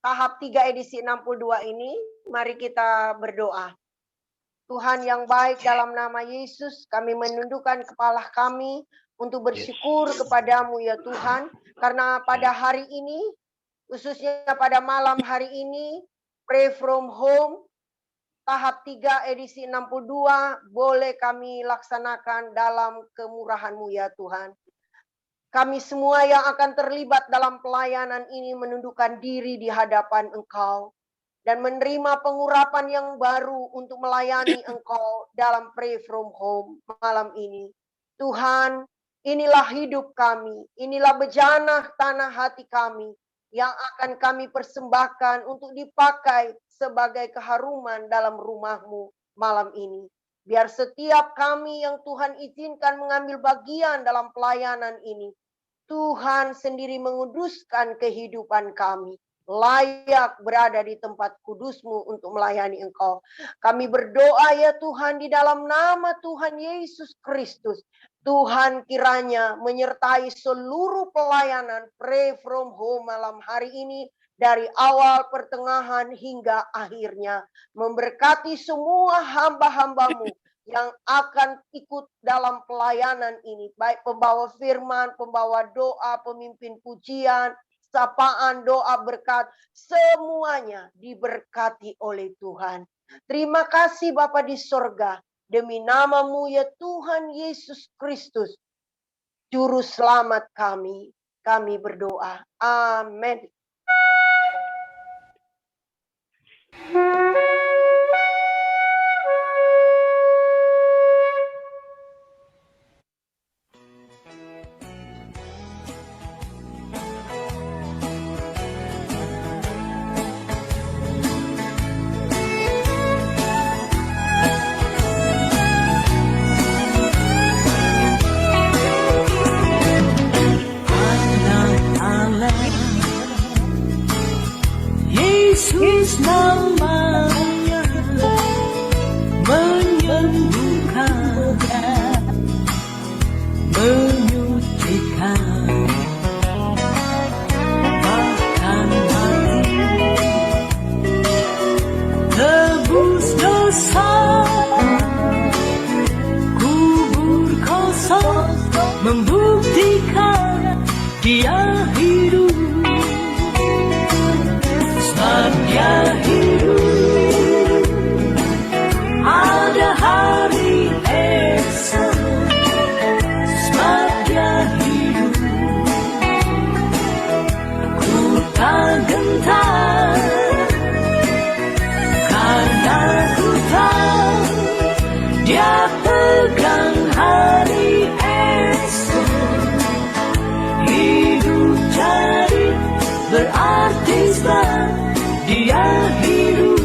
tahap 3 edisi 62 ini, mari kita berdoa. Tuhan yang baik, dalam nama Yesus, kami menundukkan kepala kami untuk bersyukur kepadamu ya Tuhan. Karena pada hari ini, khususnya pada malam hari ini, Pray From Home, tahap 3 edisi 62, boleh kami laksanakan dalam kemurahan-Mu ya Tuhan. Kami semua yang akan terlibat dalam pelayanan ini menundukkan diri di hadapan Engkau dan menerima pengurapan yang baru untuk melayani Engkau dalam Pray From Home malam ini. Tuhan, inilah hidup kami, inilah bejana tanah hati kami yang akan kami persembahkan untuk dipakai sebagai keharuman dalam rumah-Mu malam ini. Biar setiap kami yang Tuhan izinkan mengambil bagian dalam pelayanan ini, Tuhan sendiri menguduskan kehidupan kami, layak berada di tempat kudus-Mu untuk melayani Engkau. Kami berdoa ya Tuhan di dalam nama Tuhan Yesus Kristus. Tuhan kiranya menyertai seluruh pelayanan Pray From Home malam hari ini, dari awal, pertengahan, hingga akhirnya. Memberkati semua hamba-hamba-Mu yang akan ikut dalam pelayanan ini. Baik pembawa firman, pembawa doa, pemimpin pujian, sapaan, doa berkat. Semuanya diberkati oleh Tuhan. Terima kasih Bapa di sorga. Demi nama-Mu ya Tuhan Yesus Kristus, Juru Selamat kami berdoa. Amin. Yesus namanya menyembuhkan, menyucikan, bahkan mati, tebus dosa, kubur kosong, membuktikan Dia hidup. Dia hidup, ada hari esok, sebab Dia hidup. Ku tak gentar, karena ku tahu Dia pegang hari esok. Hidup jadi berarti sebab Dia hidup.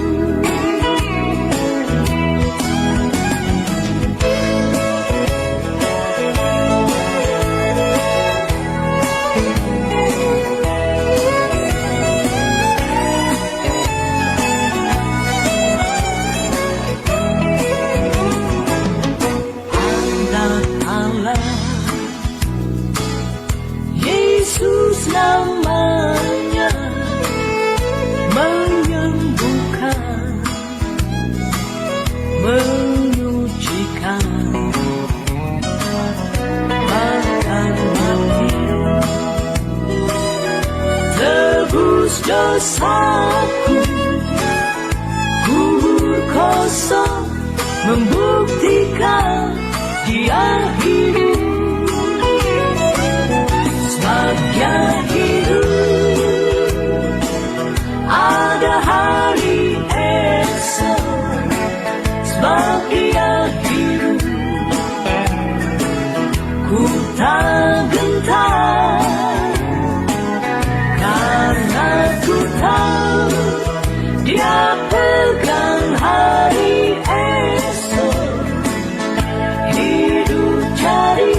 Anak Allah, Yesus namanya, menyembuhkan, menyucikan, bahkan mati, tebus dosaku, kubur kosong, membuktikan Dia hidup. Sebab Dia hidup, ada hari esok, sebab Dia hidup. Ku tak gentar, karena ku tahu Dia pegang hari esok. Hidup jadi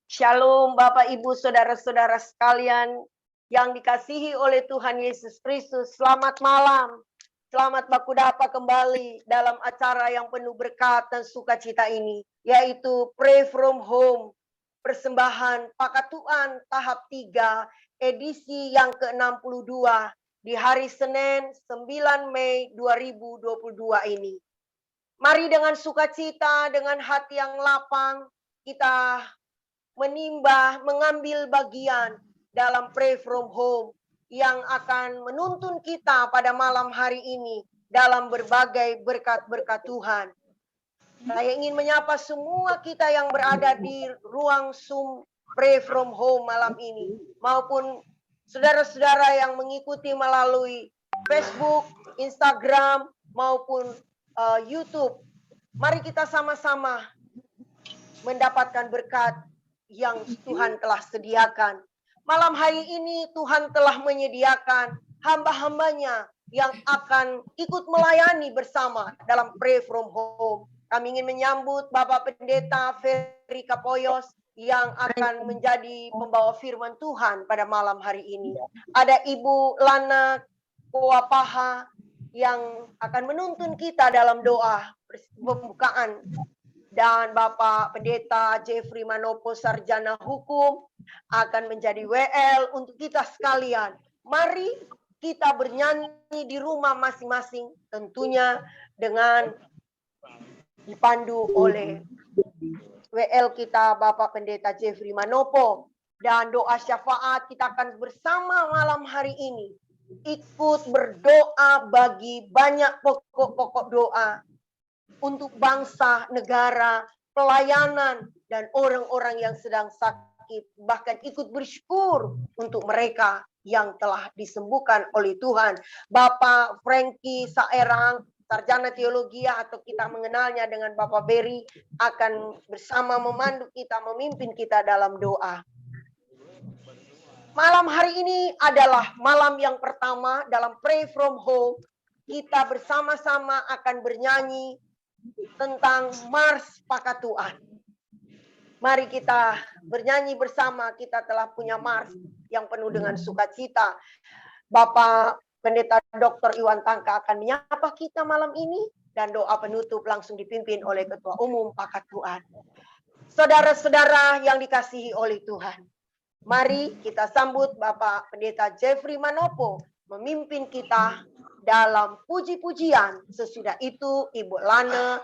Shalom Bapak Ibu Saudara-saudara sekalian yang dikasihi oleh Tuhan Yesus Kristus. Selamat malam. Selamat baku dapat kembali dalam acara yang penuh berkat dan sukacita ini, yaitu Pray From Home, persembahan Pakatuan tahap 3, edisi yang ke-62 di hari Senin 9 Mei 2022 ini. Mari dengan sukacita, dengan hati yang lapang, kita mengambil bagian dalam Pray From Home yang akan menuntun kita pada malam hari ini dalam berbagai berkat-berkat Tuhan. Saya ingin menyapa semua kita yang berada di ruang Zoom Pray From Home malam ini, maupun saudara-saudara yang mengikuti melalui Facebook, Instagram, maupun YouTube. Mari kita sama-sama mendapatkan berkat yang Tuhan telah sediakan. Malam hari ini Tuhan telah menyediakan hamba-hambanya yang akan ikut melayani bersama dalam Pray From Home. Kami ingin menyambut Bapak Pendeta Ferry Kapoyos yang akan menjadi pembawa firman Tuhan pada malam hari ini. Ada Ibu Lana Koapaha yang akan menuntun kita dalam doa pembukaan. Dan Bapak Pendeta Jeffrey Manopo, Sarjana Hukum, akan menjadi WL untuk kita sekalian. Mari kita bernyanyi di rumah masing-masing, tentunya dengan dipandu oleh WL kita, Bapak Pendeta Jeffrey Manopo. Dan doa syafaat kita akan bersama malam hari ini. Ikut berdoa bagi banyak pokok-pokok doa untuk bangsa, negara, pelayanan, dan orang-orang yang sedang sakit. Bahkan ikut bersyukur untuk mereka yang telah disembuhkan oleh Tuhan. Bapak Frankie Saerang, Sarjana Teologi atau kita mengenalnya dengan Bapak Berry, akan bersama memandu kita, memimpin kita dalam doa. Malam hari ini adalah malam yang pertama dalam Pray From Home. Kita bersama-sama akan bernyanyi tentang Mars Pakatuan. Mari kita bernyanyi bersama, kita telah punya Mars yang penuh dengan sukacita. Bapak Pendeta Dr. Iwan Tangka akan menyapa kita malam ini, dan doa penutup langsung dipimpin oleh Ketua Umum Pakatuan. Saudara-saudara yang dikasihi oleh Tuhan, mari kita sambut Bapak Pendeta Jeffrey Manopo memimpin kita dalam puji-pujian. Sesudah itu Ibu Lana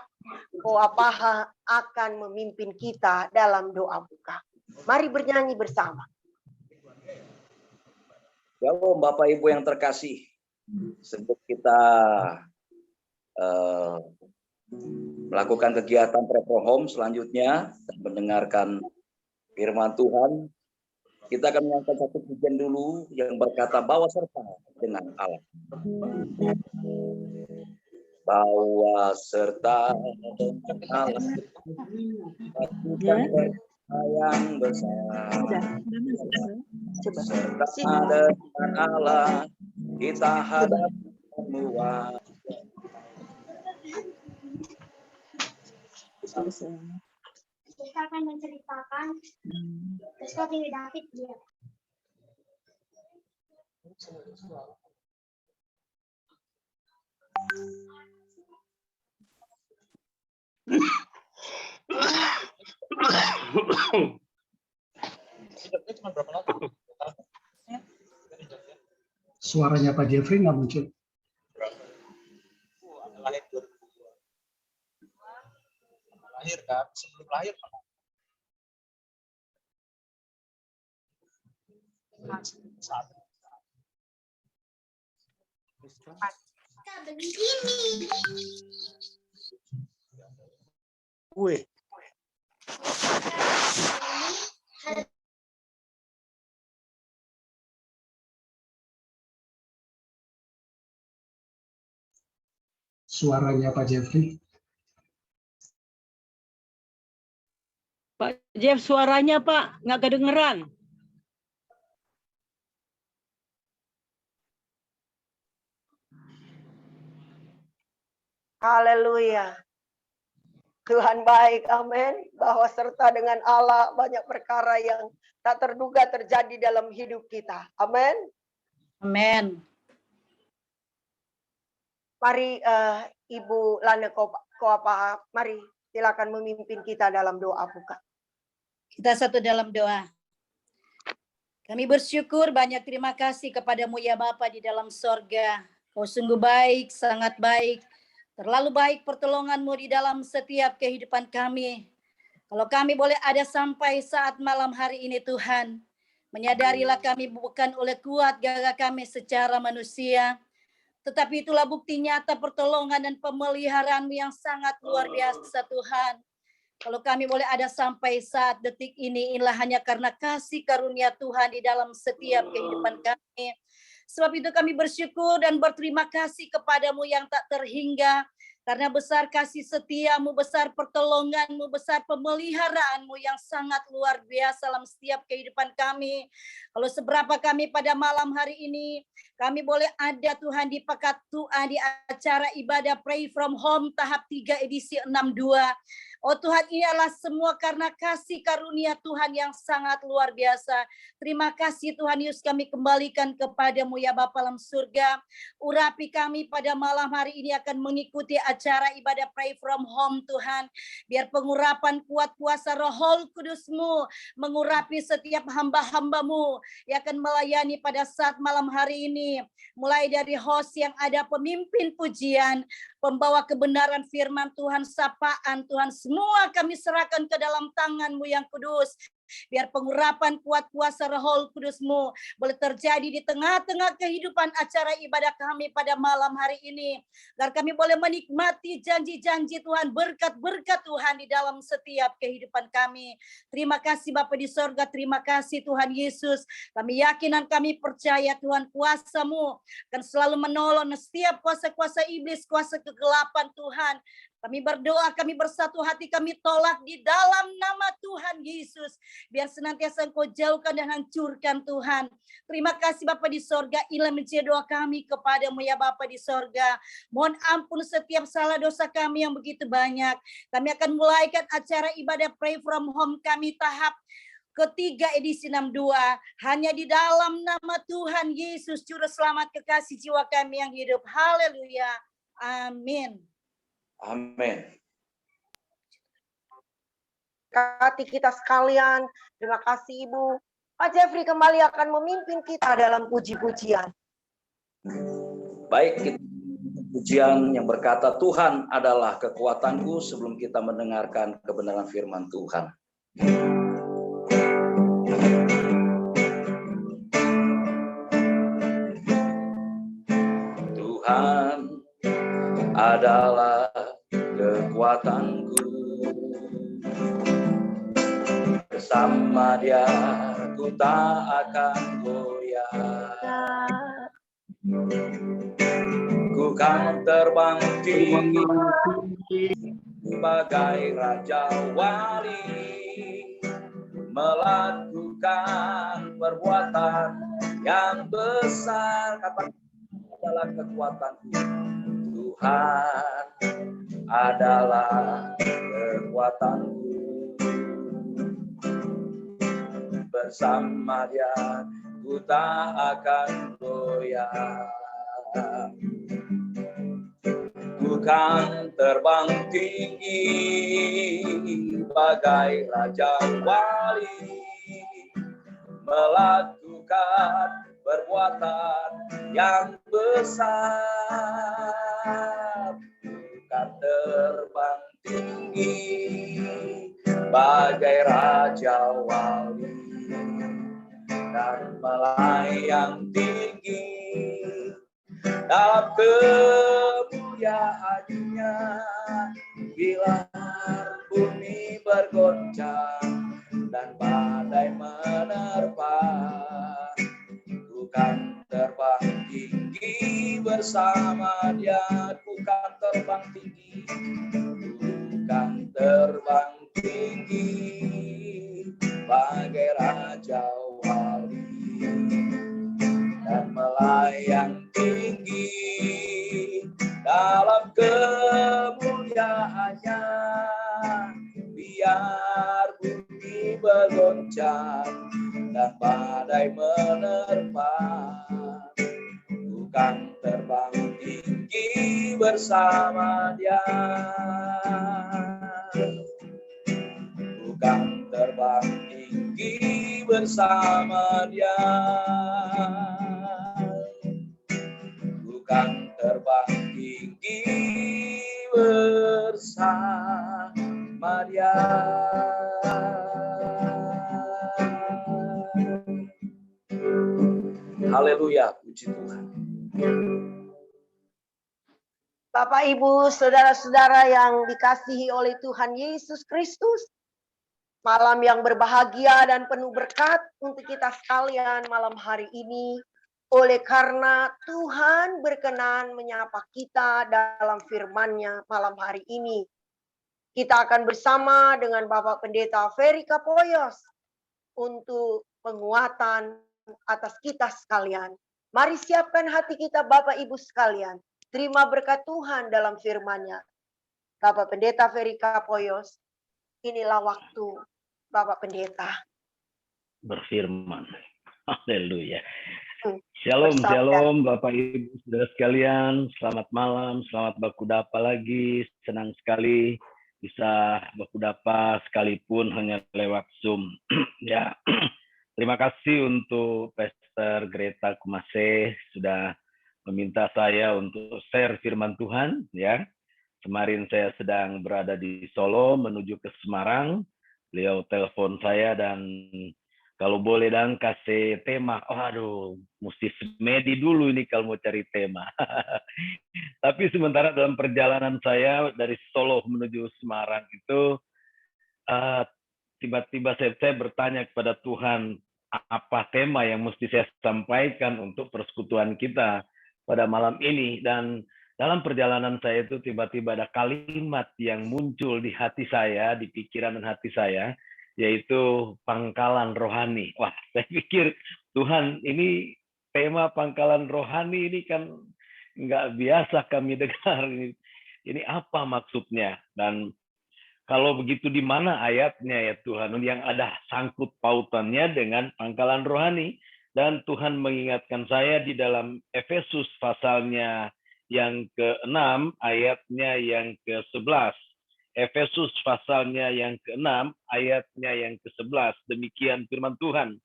Koapaha akan memimpin kita dalam doa buka. Mari bernyanyi bersama. Shalom Bapak Ibu yang terkasih. Sebelum kita melakukan kegiatan Pray From Home selanjutnya dan mendengarkan firman Tuhan, kita akan menyanyikan satu pujian dulu yang berkata bawa serta dengan Allah. Bawa serta dengan Allah, yang besar, serta dengan Allah kita hadapi semua. Kita akan menceritakan sesuatu David dia. Suaranya Pak Jeffrey nggak muncul. Lahir 2002. Lahir kan? Sebelum lahir mana? Satu. Begini. Gue. Suaranya Pak Jeffrey. Pak Jeff, suaranya Pak, nggak kedengeran. Haleluya. Tuhan baik, amin. Bahwa serta dengan Allah banyak perkara yang tak terduga terjadi dalam hidup kita. Amin. Amin. Mari Ibu Lana Koapa, mari silakan memimpin kita dalam doa buka. Kita satu dalam doa. Kami bersyukur, banyak terima kasih kepadamu ya Bapa di dalam sorga. Kau sungguh baik, sangat baik. Terlalu baik pertolonganmu di dalam setiap kehidupan kami. Kalau kami boleh ada sampai saat malam hari ini Tuhan, menyadarilah kami bukan oleh kuat gagah kami secara manusia, tetapi itulah bukti nyata pertolongan dan pemeliharaanmu yang sangat luar biasa Tuhan. Kalau kami boleh ada sampai saat detik ini, inilah hanya karena kasih karunia Tuhan di dalam setiap kehidupan kami. Sebab itu kami bersyukur dan berterima kasih kepadamu yang tak terhingga. Karena besar kasih setiamu, besar pertolonganmu, besar pemeliharaanmu yang sangat luar biasa dalam setiap kehidupan kami. Kalau seberapa kami pada malam hari ini, kami boleh ada Tuhan di Pekat Tua di acara ibadah Pray From Home tahap 3 edisi 62. Oh Tuhan, ini adalah semua karena kasih karunia Tuhan yang sangat luar biasa. Terima kasih Tuhan Yesus, kami kembalikan kepadamu ya Bapa dalam surga. Urapi kami pada malam hari ini akan mengikuti acara ibadah Pray From Home Tuhan. Biar pengurapan kuat kuasa Roh Kudus-Mu mengurapi setiap hamba-hamba-Mu yang akan melayani pada saat malam hari ini. Mulai dari host yang ada, pemimpin pujian, pembawa kebenaran firman Tuhan, sapaan Tuhan, semua kami serahkan ke dalam tangan-Mu yang kudus. Biar pengurapan kuat kuasa Roh Kudus-Mu boleh terjadi di tengah-tengah kehidupan acara ibadah kami pada malam hari ini. Agar kami boleh menikmati janji-janji Tuhan, berkat-berkat Tuhan di dalam setiap kehidupan kami. Terima kasih Bapa di sorga, terima kasih Tuhan Yesus. Kami yakin dan kami percaya Tuhan, kuasa-Mu akan selalu menolong setiap kuasa-kuasa iblis, kuasa kegelapan Tuhan. Kami berdoa, kami bersatu hati, kami tolak di dalam nama Tuhan Yesus. Biar senantiasa Engkau jauhkan dan hancurkan Tuhan. Terima kasih Bapa di sorga, inilah menjadi doa kami kepadamu ya Bapa di sorga. Mohon ampun setiap salah dosa kami yang begitu banyak. Kami akan mulaikan acara ibadah Pray From Home kami tahap ketiga edisi 62. Hanya di dalam nama Tuhan Yesus, Juru Selamat kekasih jiwa kami yang hidup. Haleluya. Amin. Amin. Kati kita sekalian, terima kasih Ibu. Pak Jeffrey kembali akan memimpin kita dalam puji-pujian. Baik, kita pujian yang berkata Tuhan adalah kekuatanku sebelum kita mendengarkan kebenaran firman Tuhan. Tuhan adalah kekuatanku, bersama Dia ku tak akan goyah. Ku kan terbang tinggi bagai raja wali, melakukan perbuatan yang besar. Kata adalah kekuatanku. Tuhan adalah kekuatanku, bersama Dia ku tak akan goyah. Ku kan terbang tinggi bagai raja wali, melakukan perbuatan yang besar. Bukan terbang tinggi bagai raja wali, dan melayang tinggi dalam kemuliaannya. Bila bumi bergoncang dan badai menerpa, bukan terbang tinggi bersama Dia. Bukan terbang tinggi, bukan terbang tinggi bagai raja wali, dan melayang tinggi dalam kemuliaannya. bumi bergoncang dan badai menerpa. Ku kan terbang tinggi bersama Dia. Ku kan terbang tinggi bersama Dia. Ku kan terbang tinggi bersama Dia. Haleluya, puji Tuhan. Bapak, Ibu, saudara-saudara yang dikasihi oleh Tuhan Yesus Kristus, malam yang berbahagia dan penuh berkat untuk kita sekalian malam hari ini, oleh karena Tuhan berkenan menyapa kita dalam firman-Nya malam hari ini. Kita akan bersama dengan Bapak Pendeta Ferry Kapoyos untuk penguatan atas kita sekalian. Mari siapkan hati kita, Bapak Ibu sekalian. Terima berkat Tuhan dalam firman-Nya. Bapak Pendeta Ferry Kapoyos, inilah waktu Bapak Pendeta berfirman. Haleluya. Shalom, Bersabda. shalom Bapak Ibu Saudara sekalian. Selamat malam, selamat bakudapa lagi. Senang sekali bisa bakudapa sekalipun hanya lewat Zoom. Ya, terima kasih untuk Pastor Greta Kumase sudah meminta saya untuk share firman Tuhan. Ya, kemarin saya sedang berada di Solo menuju ke Semarang. Beliau telepon saya dan kalau boleh dan kasih tema. Aduh, mesti semedi dulu ini kalau mau cari tema. Tapi sementara dalam perjalanan saya dari Solo menuju Semarang itu tiba-tiba saya bertanya kepada Tuhan, apa tema yang mesti saya sampaikan untuk persekutuan kita pada malam ini. Dan dalam perjalanan saya itu tiba-tiba ada kalimat yang muncul di hati saya, di pikiran dan hati saya, yaitu pangkalan rohani. Wah, saya pikir Tuhan, ini tema pangkalan rohani ini kan nggak biasa kami dengar. Ini apa maksudnya? Dan kalau begitu di mana ayatnya ya Tuhan yang ada sangkut pautannya dengan pangkalan rohani? Dan Tuhan mengingatkan saya di dalam Efesus pasalnya yang ke-6 ayatnya yang ke-11. Efesus pasalnya yang ke-6 ayatnya yang ke-11. Demikian firman Tuhan.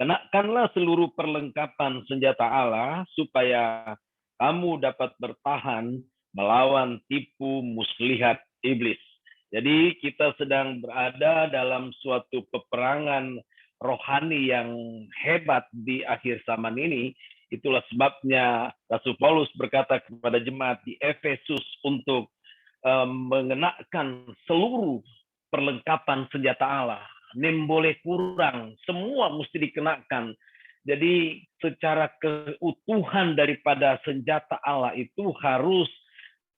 Kenakanlah seluruh perlengkapan senjata Allah supaya kamu dapat bertahan melawan tipu muslihat iblis. Jadi kita sedang berada dalam suatu peperangan rohani yang hebat di akhir zaman ini. Itulah sebabnya Rasul Paulus berkata kepada jemaat di Efesus untuk mengenakan seluruh perlengkapan senjata Allah. Nem boleh kurang, semua mesti dikenakan. Jadi secara keutuhan daripada senjata Allah itu harus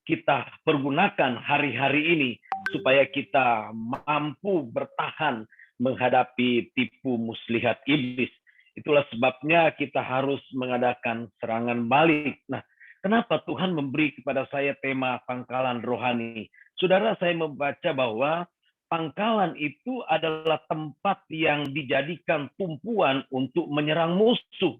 kita pergunakan hari-hari ini supaya kita mampu bertahan menghadapi tipu muslihat iblis. Itulah sebabnya kita harus mengadakan serangan balik. Nah, kenapa Tuhan memberi kepada saya tema pangkalan rohani? Saudara, saya membaca bahwa pangkalan itu adalah tempat yang dijadikan tumpuan untuk menyerang musuh.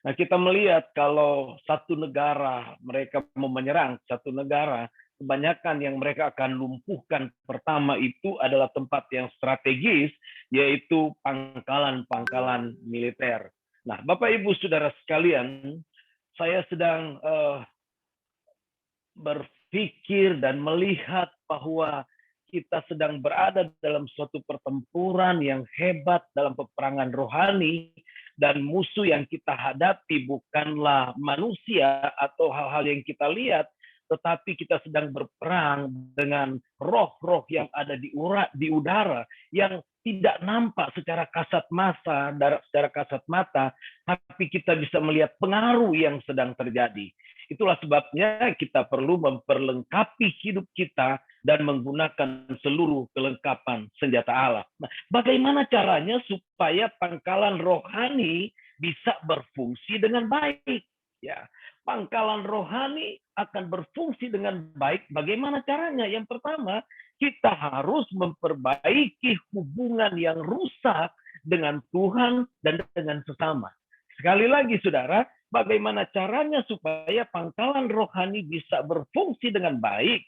Nah, kita melihat kalau satu negara mereka mau menyerang satu negara, kebanyakan yang mereka akan lumpuhkan pertama itu adalah tempat yang strategis, yaitu pangkalan-pangkalan militer. Nah, Bapak Ibu Saudara sekalian, saya sedang berpikir dan melihat bahwa kita sedang berada dalam suatu pertempuran yang hebat dalam peperangan rohani, dan musuh yang kita hadapi bukanlah manusia atau hal-hal yang kita lihat, tetapi kita sedang berperang dengan roh-roh yang ada di udara yang tidak nampak secara kasat mata, tapi kita bisa melihat pengaruh yang sedang terjadi. Itulah sebabnya kita perlu memperlengkapi hidup kita dan menggunakan seluruh kelengkapan senjata Allah. Nah, bagaimana caranya supaya pangkalan rohani bisa berfungsi dengan baik? Ya, pangkalan rohani akan berfungsi dengan baik. Bagaimana caranya? Yang pertama, kita harus memperbaiki hubungan yang rusak dengan Tuhan dan dengan sesama. Sekali lagi saudara, bagaimana caranya supaya pangkalan rohani bisa berfungsi dengan baik?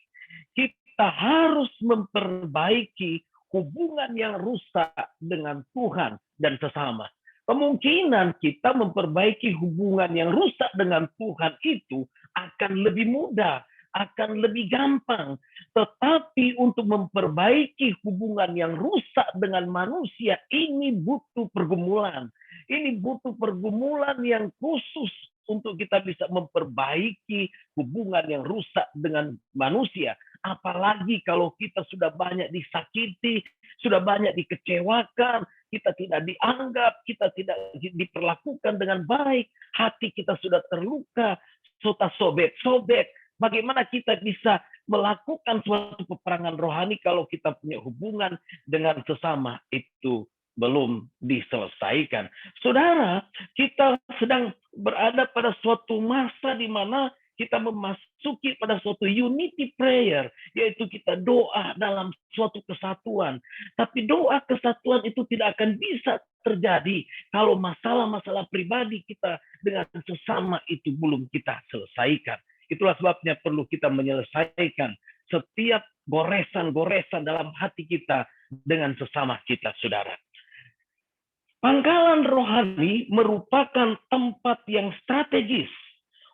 Kita harus memperbaiki hubungan yang rusak dengan Tuhan dan sesama. Kemungkinan kita memperbaiki hubungan yang rusak dengan Tuhan itu akan lebih mudah, akan lebih gampang. Tetapi untuk memperbaiki hubungan yang rusak dengan manusia, ini butuh pergumulan. Ini butuh pergumulan yang khusus untuk kita bisa memperbaiki hubungan yang rusak dengan manusia. Apalagi kalau kita sudah banyak disakiti, sudah banyak dikecewakan, kita tidak dianggap, kita tidak diperlakukan dengan baik, hati kita sudah terluka, sudah sobek-sobek. Bagaimana kita bisa melakukan suatu peperangan rohani kalau kita punya hubungan dengan sesama itu belum diselesaikan. Saudara, kita sedang berada pada suatu masa di mana kita memasuki pada suatu unity prayer, yaitu kita doa dalam suatu kesatuan. Tapi doa kesatuan itu tidak akan bisa terjadi kalau masalah-masalah pribadi kita dengan sesama itu belum kita selesaikan. Itulah sebabnya perlu kita menyelesaikan setiap goresan-goresan dalam hati kita dengan sesama kita, saudara. Pangkalan rohani merupakan tempat yang strategis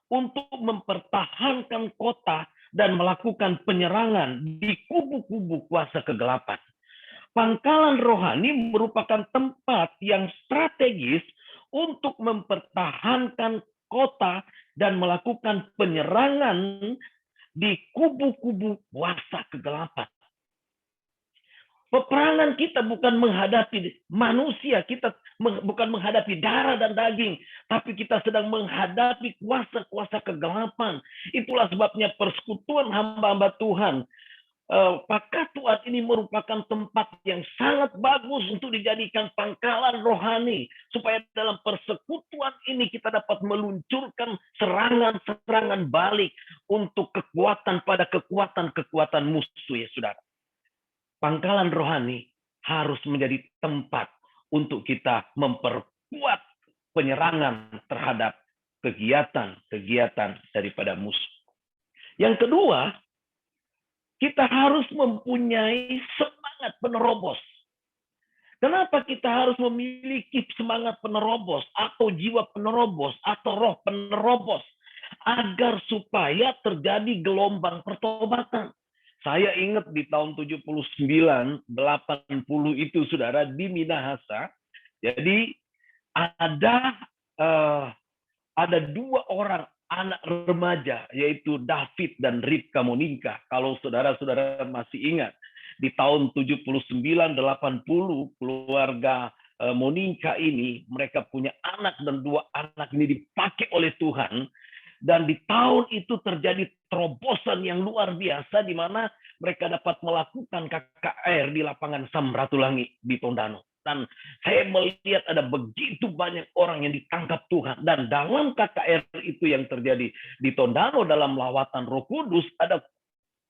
untuk mempertahankan kota dan melakukan penyerangan di kubu-kubu kuasa kegelapan. Pangkalan rohani merupakan tempat yang strategis untuk mempertahankan kota dan melakukan penyerangan di kubu-kubu kuasa kegelapan. Peperangan kita bukan menghadapi manusia, kita bukan menghadapi darah dan daging, tapi kita sedang menghadapi kuasa-kuasa kegelapan. Itulah sebabnya persekutuan hamba-hamba Tuhan, Pakatuan ini merupakan tempat yang sangat bagus untuk dijadikan pangkalan rohani, supaya dalam persekutuan ini kita dapat meluncurkan serangan-serangan balik untuk kekuatan pada kekuatan-kekuatan musuh, ya saudara. Pangkalan rohani harus menjadi tempat untuk kita memperkuat penyerangan terhadap kegiatan-kegiatan daripada musuh. Yang kedua, kita harus mempunyai semangat penerobos. Kenapa kita harus memiliki semangat penerobos atau jiwa penerobos atau roh penerobos? Agar supaya terjadi gelombang pertobatan. Saya ingat di tahun 79, 80 itu saudara di Minahasa. Jadi ada dua orang anak remaja, yaitu David dan Ribka Monika. Kalau saudara-saudara masih ingat, di tahun 79-80 keluarga Monika ini, mereka punya anak dan dua anak ini dipakai oleh Tuhan. Dan di tahun itu terjadi terobosan yang luar biasa, di mana mereka dapat melakukan KKR di lapangan Samratulangi di Tondano. Dan saya melihat ada begitu banyak orang yang ditangkap Tuhan. Dan dalam KKR itu yang terjadi di Tondano dalam lawatan Roh Kudus, ada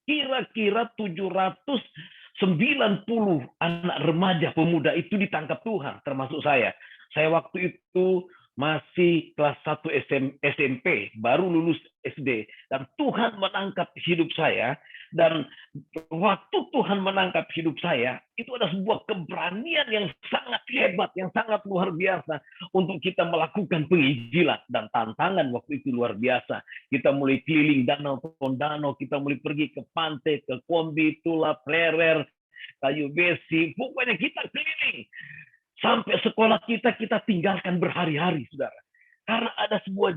kira-kira 790 anak remaja pemuda itu ditangkap Tuhan, termasuk saya. Saya waktu itu masih kelas 1 SMP, baru lulus SD. Dan Tuhan menangkap hidup saya. Dan waktu Tuhan menangkap hidup saya, itu ada sebuah keberanian yang sangat hebat, yang sangat luar biasa untuk kita melakukan penginjilan. Dan tantangan waktu itu luar biasa. Kita mulai keliling Danau Tondano, kita mulai pergi ke pantai, ke Kombi, Tula, Plerer, Kayu Besi, pokoknya kita keliling. Sampai sekolah kita tinggalkan berhari-hari, saudara. Karena ada sebuah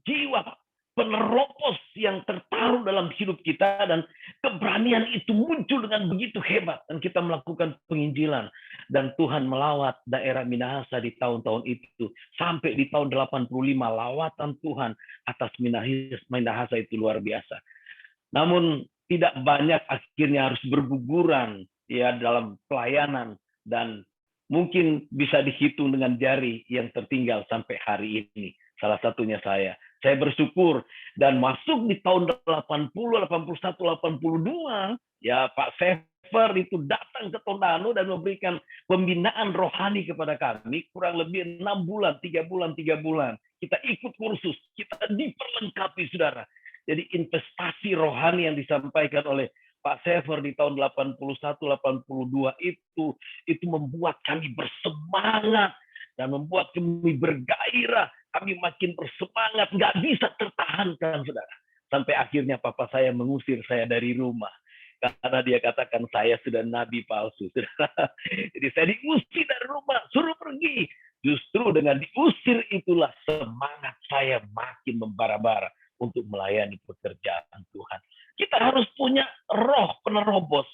jiwa penerobos yang tertaruh dalam hidup kita, dan keberanian itu muncul dengan begitu hebat. Dan kita melakukan penginjilan. Dan Tuhan melawat daerah Minahasa di tahun-tahun itu. Sampai di tahun 85, lawatan Tuhan atas Minahasa itu luar biasa. Namun tidak banyak akhirnya harus berguguran ya dalam pelayanan, dan mungkin bisa dihitung dengan jari yang tertinggal sampai hari ini. Salah satunya saya. Saya bersyukur dan masuk di tahun 80, 81, 82, Ya, Pak Sefer itu datang ke Tondano dan memberikan pembinaan rohani kepada kami kurang lebih 6 bulan, 3 bulan, 3 bulan. Kita ikut kursus, kita diperlengkapi, saudara. Jadi investasi rohani yang disampaikan oleh Pak Sefer di tahun 81-82 itu membuat kami bersemangat dan membuat kami bergairah. Kami makin bersemangat, nggak bisa tertahankan, saudara. Sampai akhirnya papa saya mengusir saya dari rumah. Karena dia katakan saya sudah nabi palsu. Jadi saya diusir dari rumah, suruh pergi. Justru dengan diusir itulah semangat saya makin membara-bara untuk melayani pekerjaan Tuhan. Kita harus punya roh penerobos.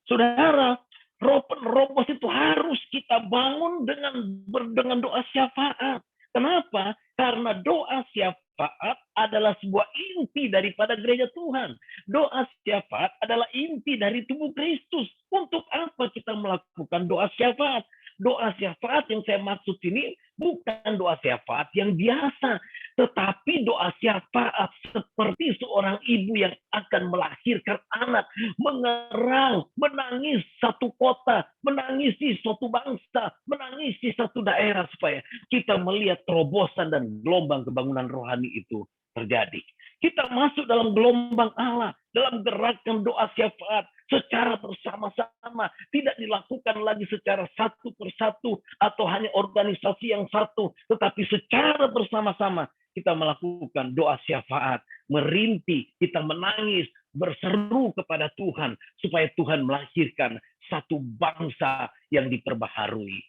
Saudara, roh penerobos itu harus kita bangun dengan doa syafaat. Kenapa? Karena doa syafaat adalah sebuah inti daripada gereja Tuhan. Doa syafaat adalah inti dari tubuh Kristus. Untuk apa kita melakukan doa syafaat? Doa syafaat yang saya maksud ini bukan doa syafaat yang biasa, tetapi doa syafaat seperti seorang ibu yang akan melahirkan anak, mengerang, menangis satu kota, menangisi suatu bangsa, menangisi satu daerah supaya kita melihat terobosan dan gelombang kebangunan rohani itu terjadi. Kita masuk dalam gelombang Allah, dalam gerakan doa syafaat secara bersama-sama, tidak dilakukan lagi secara satu persatu atau hanya organisasi yang satu, tetapi secara bersama-sama kita melakukan doa syafaat, merintih, kita menangis, berseru kepada Tuhan supaya Tuhan melahirkan satu bangsa yang diperbaharui.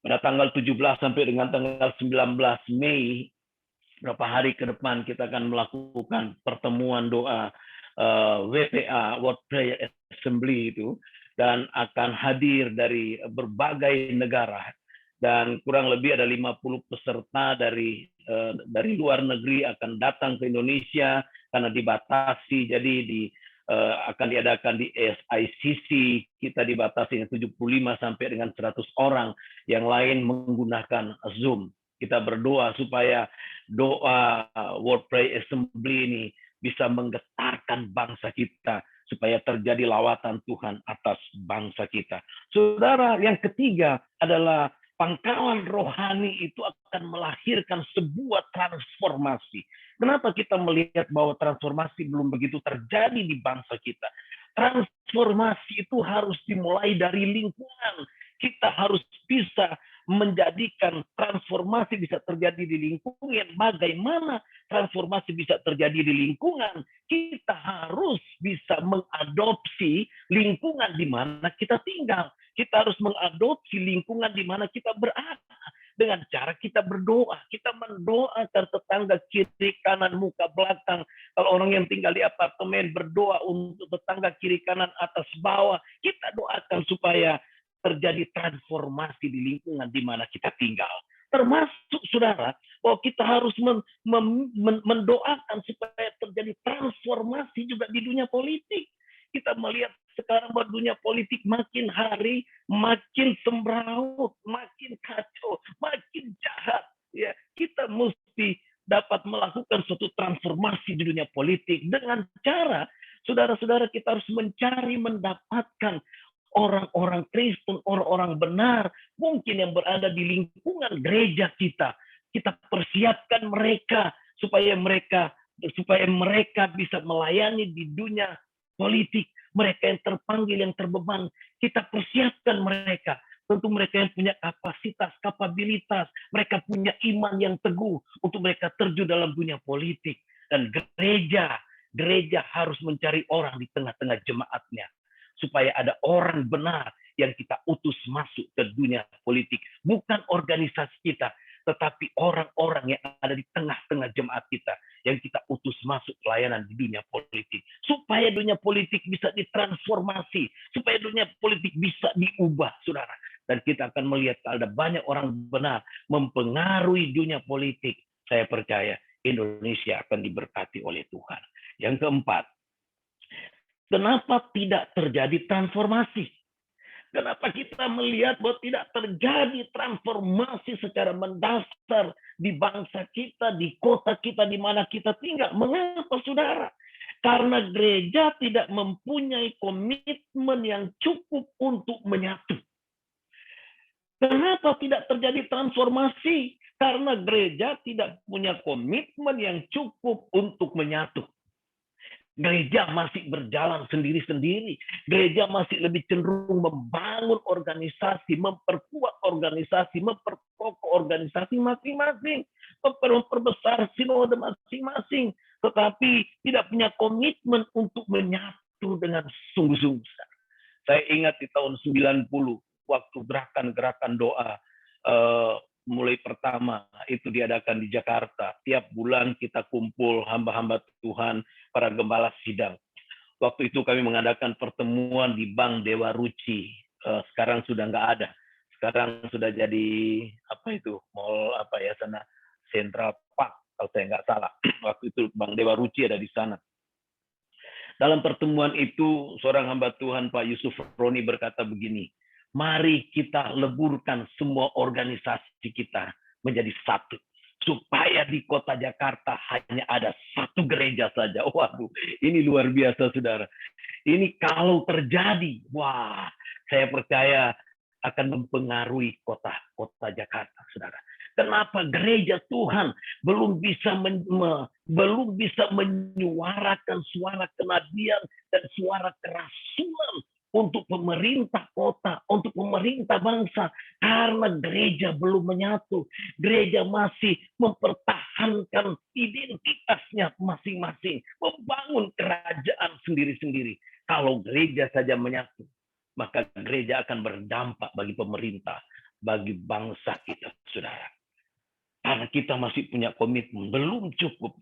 Pada tanggal 17 sampai dengan tanggal 19 Mei, beberapa hari ke depan kita akan melakukan pertemuan doa WPA, World Prayer Assembly itu, dan akan hadir dari berbagai negara. Dan kurang lebih ada 50 peserta dari luar negeri akan datang ke Indonesia karena dibatasi. Jadi akan diadakan di SICC, kita dibatasi 75 sampai dengan 100 orang, yang lain menggunakan Zoom. Kita berdoa supaya doa World Prayer Assembly ini bisa menggetarkan bangsa kita, supaya terjadi lawatan Tuhan atas bangsa kita. Saudara, yang ketiga adalah pangkalan rohani itu akan melahirkan sebuah transformasi. Kenapa kita melihat bahwa transformasi belum begitu terjadi di bangsa kita? Transformasi itu harus dimulai dari lingkungan. Kita harus bisa menjadikan transformasi bisa terjadi di lingkungan. Bagaimana transformasi bisa terjadi di lingkungan? Kita harus bisa mengadopsi lingkungan di mana kita tinggal. Kita harus mengadopsi lingkungan di mana kita berada. Dengan cara kita berdoa. Kita mendoakan tetangga kiri, kanan, muka, belakang. Kalau orang yang tinggal di apartemen berdoa untuk tetangga kiri, kanan, atas, bawah. Kita doakan supaya terjadi transformasi di lingkungan di mana kita tinggal. Termasuk, saudara, bahwa kita harus mendoakan supaya terjadi transformasi juga di dunia politik. Kita melihat sekarang bahwa dunia politik makin hari makin semrawut, makin kacau, makin jahat. Ya, kita mesti dapat melakukan suatu transformasi di dunia politik dengan cara, saudara-saudara, kita harus mencari, mendapatkan orang-orang Kristen, orang-orang benar, mungkin yang berada di lingkungan gereja kita. Kita persiapkan mereka supaya mereka bisa melayani di dunia politik. Mereka yang terpanggil, yang terbeban, kita persiapkan mereka. Tentu mereka yang punya kapasitas, kapabilitas, mereka punya iman yang teguh untuk mereka terjun dalam dunia politik. Dan gereja harus mencari orang di tengah-tengah jemaatnya, supaya ada orang benar yang kita utus masuk ke dunia politik. Bukan organisasi kita, tetapi orang-orang yang ada di tengah-tengah jemaat kita, yang kita utus masuk pelayanan di dunia politik. Supaya dunia politik bisa ditransformasi, supaya dunia politik bisa diubah, saudara. Dan kita akan melihat ada banyak orang benar mempengaruhi dunia politik. Saya percaya Indonesia akan diberkati oleh Tuhan. Yang keempat, kenapa tidak terjadi transformasi? Kenapa kita melihat bahwa tidak terjadi transformasi secara mendasar di bangsa kita, di kota kita, di mana kita tinggal? Mengapa, saudara? Karena gereja tidak mempunyai komitmen yang cukup untuk menyatu. Kenapa tidak terjadi transformasi? Karena gereja tidak punya komitmen yang cukup untuk menyatu. Gereja masih berjalan sendiri-sendiri. Gereja masih lebih cenderung membangun organisasi, memperkuat organisasi, memperkokoh organisasi masing-masing, memperbesar sinode masing-masing, tetapi tidak punya komitmen untuk menyatu dengan sungguh-sungguh. Saya ingat di tahun 90, waktu gerakan-gerakan doa mulai pertama itu diadakan di Jakarta. Tiap bulan kita kumpul hamba-hamba Tuhan, para gembala sidang. Waktu itu kami mengadakan pertemuan di Bank Dewa Ruci. Sekarang sudah nggak ada. Sekarang sudah jadi apa itu, mall apa ya sana, Central Park kalau saya nggak salah. Waktu itu Bank Dewa Ruci ada di sana. Dalam pertemuan itu seorang hamba Tuhan Pak Yusuf Roni berkata begini, mari kita leburkan semua organisasi kita menjadi satu. Supaya di kota Jakarta hanya ada satu gereja saja. Waduh, ini luar biasa, saudara. Ini kalau terjadi, wah, saya percaya akan mempengaruhi kota Jakarta, saudara. Kenapa gereja Tuhan belum bisa menyuarakan suara kenabian dan suara kerasulan untuk pemerintah kota, untuk pemerintah bangsa, karena gereja belum menyatu. Gereja masih mempertahankan identitasnya masing-masing, membangun kerajaan sendiri-sendiri. Kalau gereja saja menyatu, maka gereja akan berdampak bagi pemerintah, bagi bangsa kita, saudara. Karena kita masih punya komitmen, belum cukup.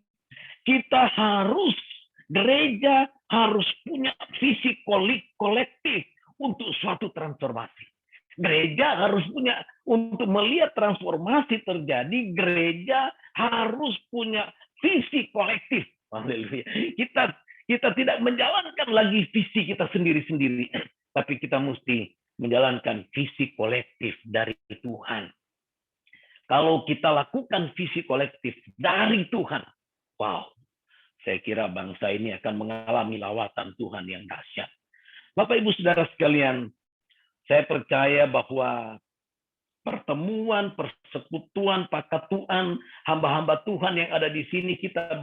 Kita gereja harus punya visi kolektif untuk suatu transformasi. Gereja harus punya, untuk melihat transformasi terjadi, gereja harus punya visi kolektif. Haleluya. Kita tidak menjalankan lagi visi kita sendiri-sendiri, tapi kita mesti menjalankan visi kolektif dari Tuhan. Kalau kita lakukan visi kolektif dari Tuhan, wow, saya kira bangsa ini akan mengalami lawatan Tuhan yang dahsyat. Bapak, Ibu, Saudara sekalian, saya percaya bahwa pertemuan, persekutuan, pakatuan, hamba-hamba Tuhan yang ada di sini, kita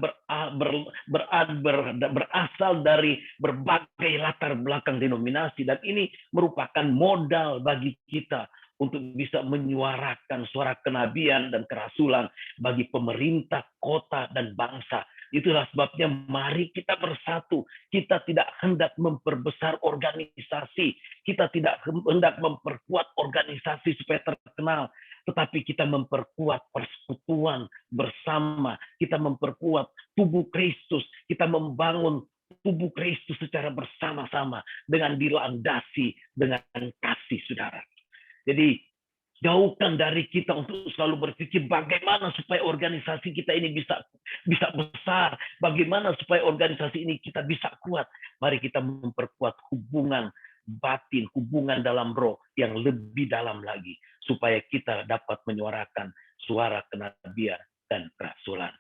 berasal dari berbagai latar belakang denominasi, dan ini merupakan modal bagi kita untuk bisa menyuarakan suara kenabian dan kerasulan bagi pemerintah, kota, dan bangsa. Itulah sebabnya mari kita bersatu. Kita tidak hendak memperbesar organisasi. Kita tidak hendak memperkuat organisasi supaya terkenal. Tetapi kita memperkuat persekutuan bersama. Kita memperkuat tubuh Kristus. Kita membangun tubuh Kristus secara bersama-sama dengan dilandasi dengan kasih, saudara. Jadi jauhkan dari kita untuk selalu berpikir bagaimana supaya organisasi kita ini bisa besar, bagaimana supaya organisasi ini kita bisa kuat. Mari kita memperkuat hubungan batin, hubungan dalam roh yang lebih dalam lagi, supaya kita dapat menyuarakan suara kenabian dan kerasulan.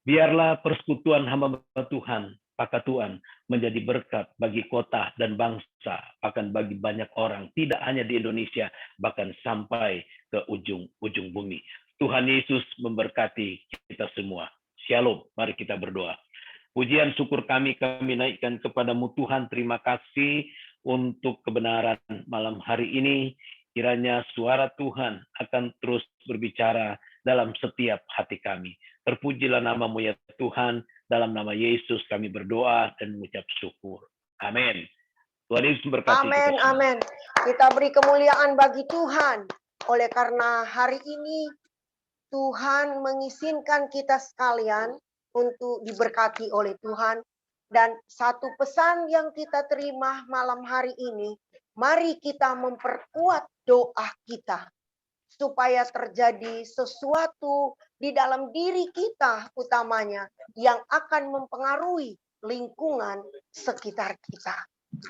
Biarlah persekutuan hamba Tuhan, pakatuan, menjadi berkat bagi kota dan bangsa, akan bagi banyak orang, tidak hanya di Indonesia, bahkan sampai ke ujung bumi. Tuhan Yesus memberkati kita semua. Shalom, mari kita berdoa. Pujian syukur kami naikkan kepadamu Tuhan. Terima kasih untuk kebenaran malam hari ini. Kiranya suara Tuhan akan terus berbicara dalam setiap hati kami. Terpujilah namamu ya Tuhan. Dalam nama Yesus kami berdoa dan mengucap syukur. Amin. Tuhan Yesus memberkati. Amin, amin. Kita beri kemuliaan bagi Tuhan. Oleh karena hari ini Tuhan mengizinkan kita sekalian untuk diberkati oleh Tuhan. Dan satu pesan yang kita terima malam hari ini, mari kita memperkuat doa kita. Supaya terjadi sesuatu di dalam diri kita utamanya yang akan mempengaruhi lingkungan sekitar kita.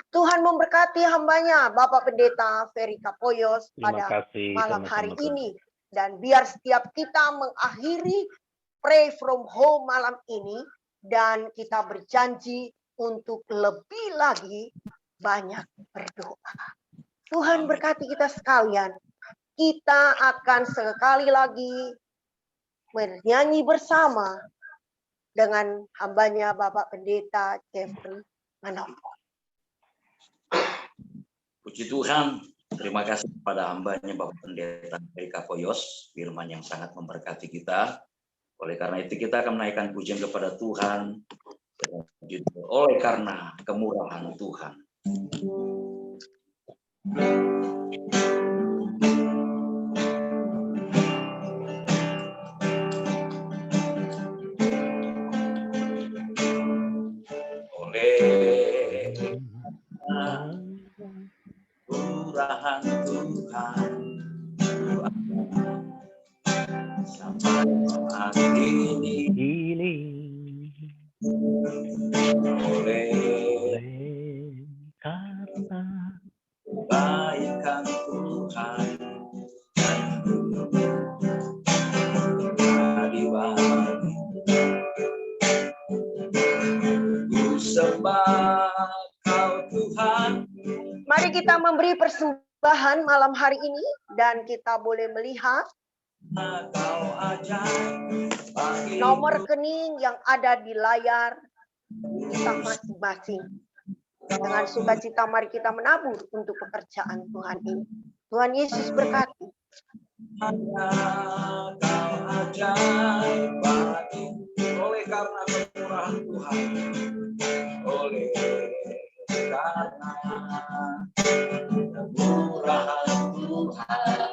Tuhan memberkati hambanya, Bapak Pendeta Ferry Kapoyos pada malam hari ini. Dan biar setiap kita mengakhiri Pray From Home malam ini dan kita berjanji untuk lebih lagi banyak berdoa. Tuhan berkati kita sekalian. Kita akan sekali lagi bernyanyi bersama dengan hambanya Bapak Pendeta Jeffrey Manopo. Puji Tuhan, terima kasih kepada hambanya Bapak Pendeta Erika Koyos, firman yang sangat memberkati kita. Oleh karena itu kita akan menaikkan pujian kepada Tuhan, oleh karena kemurahan Tuhan. Kemurahan Tuhan sampai saat ini oleh karena kebaikan Tuhan dan dibagi ku sembah Kau Tuhan. Mari kita memberi persembahan malam hari ini dan kita boleh melihat nomor rekening yang ada di layar kita masing-masing. Dengan sukacita mari kita menabur untuk pekerjaan Tuhan ini. Tuhan Yesus berkati. Kau ajaib bagi oleh karena kemurahan Tuhan, oleh karena kemurahan Tuhan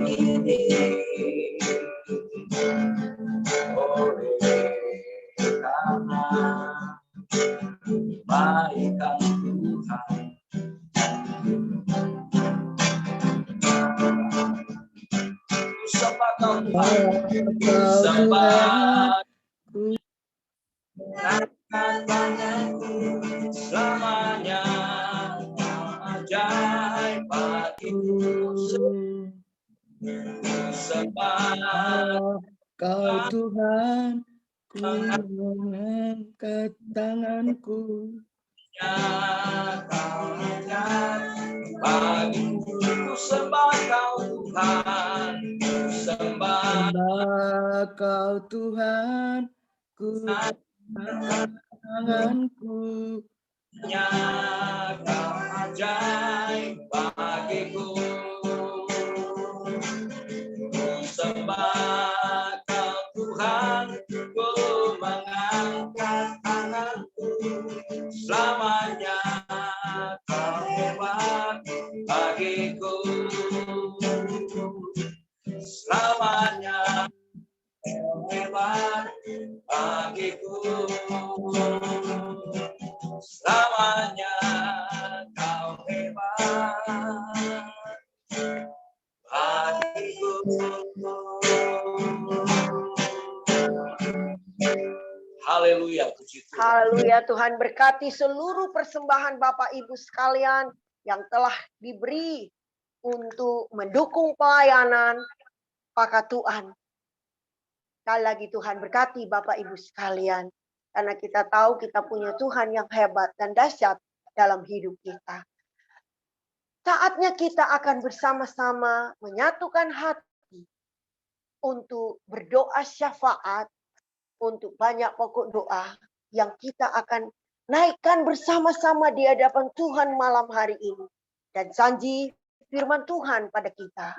ini, oleh karena kebaikan Tuhan. Sembah Kau Tuhan, sembah selamanya Kau ajaib bagiku. Sembah Kau Tuhan, ku mengangkat tanganku. Kau ajaib bagiku. Sembah Kau Tuhan, Sembah Kau Tuhan, ku mengangkat tanganku. Kau ajaib bagiku. Sembah Kau Tuhan, ku mengangkat tanganku. Selamanya Kau hebat bagiku. Selamanya Kau hebat bagiku. Selamanya Kau hebat bagiku. Haleluya, puji Tuhan. Haleluya, Tuhan berkati seluruh persembahan Bapak Ibu sekalian yang telah diberi untuk mendukung pelayanan Pakatuan. Sekali lagi Tuhan berkati Bapak Ibu sekalian. Karena kita tahu kita punya Tuhan yang hebat dan dahsyat dalam hidup kita. Saatnya kita akan bersama-sama menyatukan hati untuk berdoa syafaat untuk banyak pokok doa yang kita akan naikkan bersama-sama di hadapan Tuhan malam hari ini. Dan janji firman Tuhan pada kita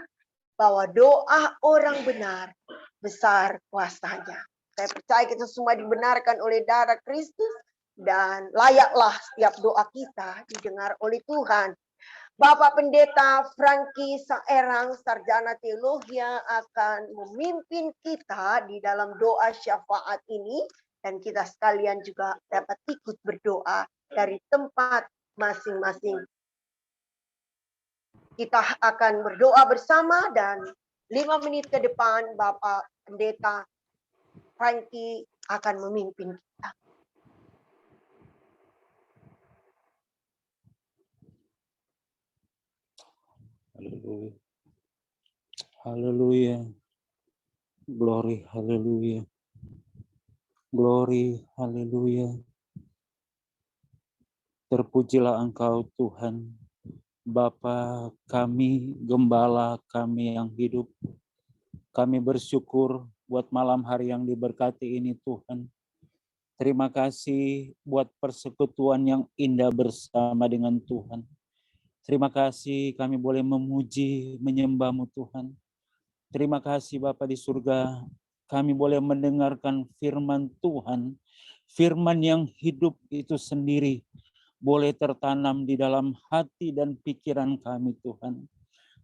bahwa doa orang benar besar kuasanya. Saya percaya kita semua dibenarkan oleh darah Kristus dan layaklah setiap doa kita didengar oleh Tuhan. Bapak Pendeta Franky Saerang, Sarjana Teologi akan memimpin kita di dalam doa syafaat ini. Dan kita sekalian juga dapat ikut berdoa dari tempat masing-masing. Kita akan berdoa bersama dan 5 menit ke depan Bapak Pendeta Franky akan memimpin kita. Haleluya. Haleluya. Glory, haleluya. Glory, haleluya. Terpujilah Engkau Tuhan, Bapa kami, Gembala kami yang hidup. Kami bersyukur buat malam hari yang diberkati ini Tuhan. Terima kasih buat persekutuan yang indah bersama dengan Tuhan. Terima kasih kami boleh memuji, menyembah-Mu Tuhan. Terima kasih Bapa di surga, kami boleh mendengarkan firman Tuhan. Firman yang hidup itu sendiri boleh tertanam di dalam hati dan pikiran kami Tuhan.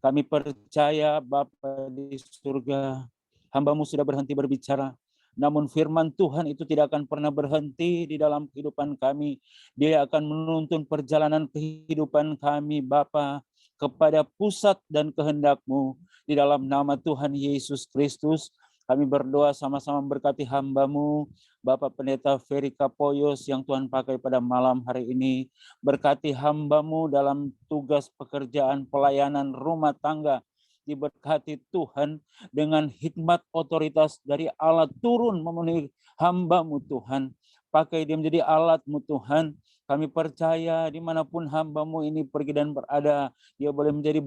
Kami percaya Bapa di surga, hamba-Mu sudah berhenti berbicara, namun firman Tuhan itu tidak akan pernah berhenti di dalam kehidupan kami. Dia akan menuntun perjalanan kehidupan kami Bapa kepada pusat dan kehendak-Mu. Di dalam nama Tuhan Yesus Kristus, kami berdoa sama-sama berkati hamba-Mu, Bapak Pendeta Ferry Kapoyos yang Tuhan pakai pada malam hari ini. Berkati hamba-Mu dalam tugas pekerjaan pelayanan rumah tangga. Diberkati Tuhan dengan hikmat otoritas dari Allah turun memenuhi hamba-Mu Tuhan. Pakai dia menjadi alat-Mu Tuhan. Kami percaya dimanapun hamba-Mu ini pergi dan berada, dia boleh menjadi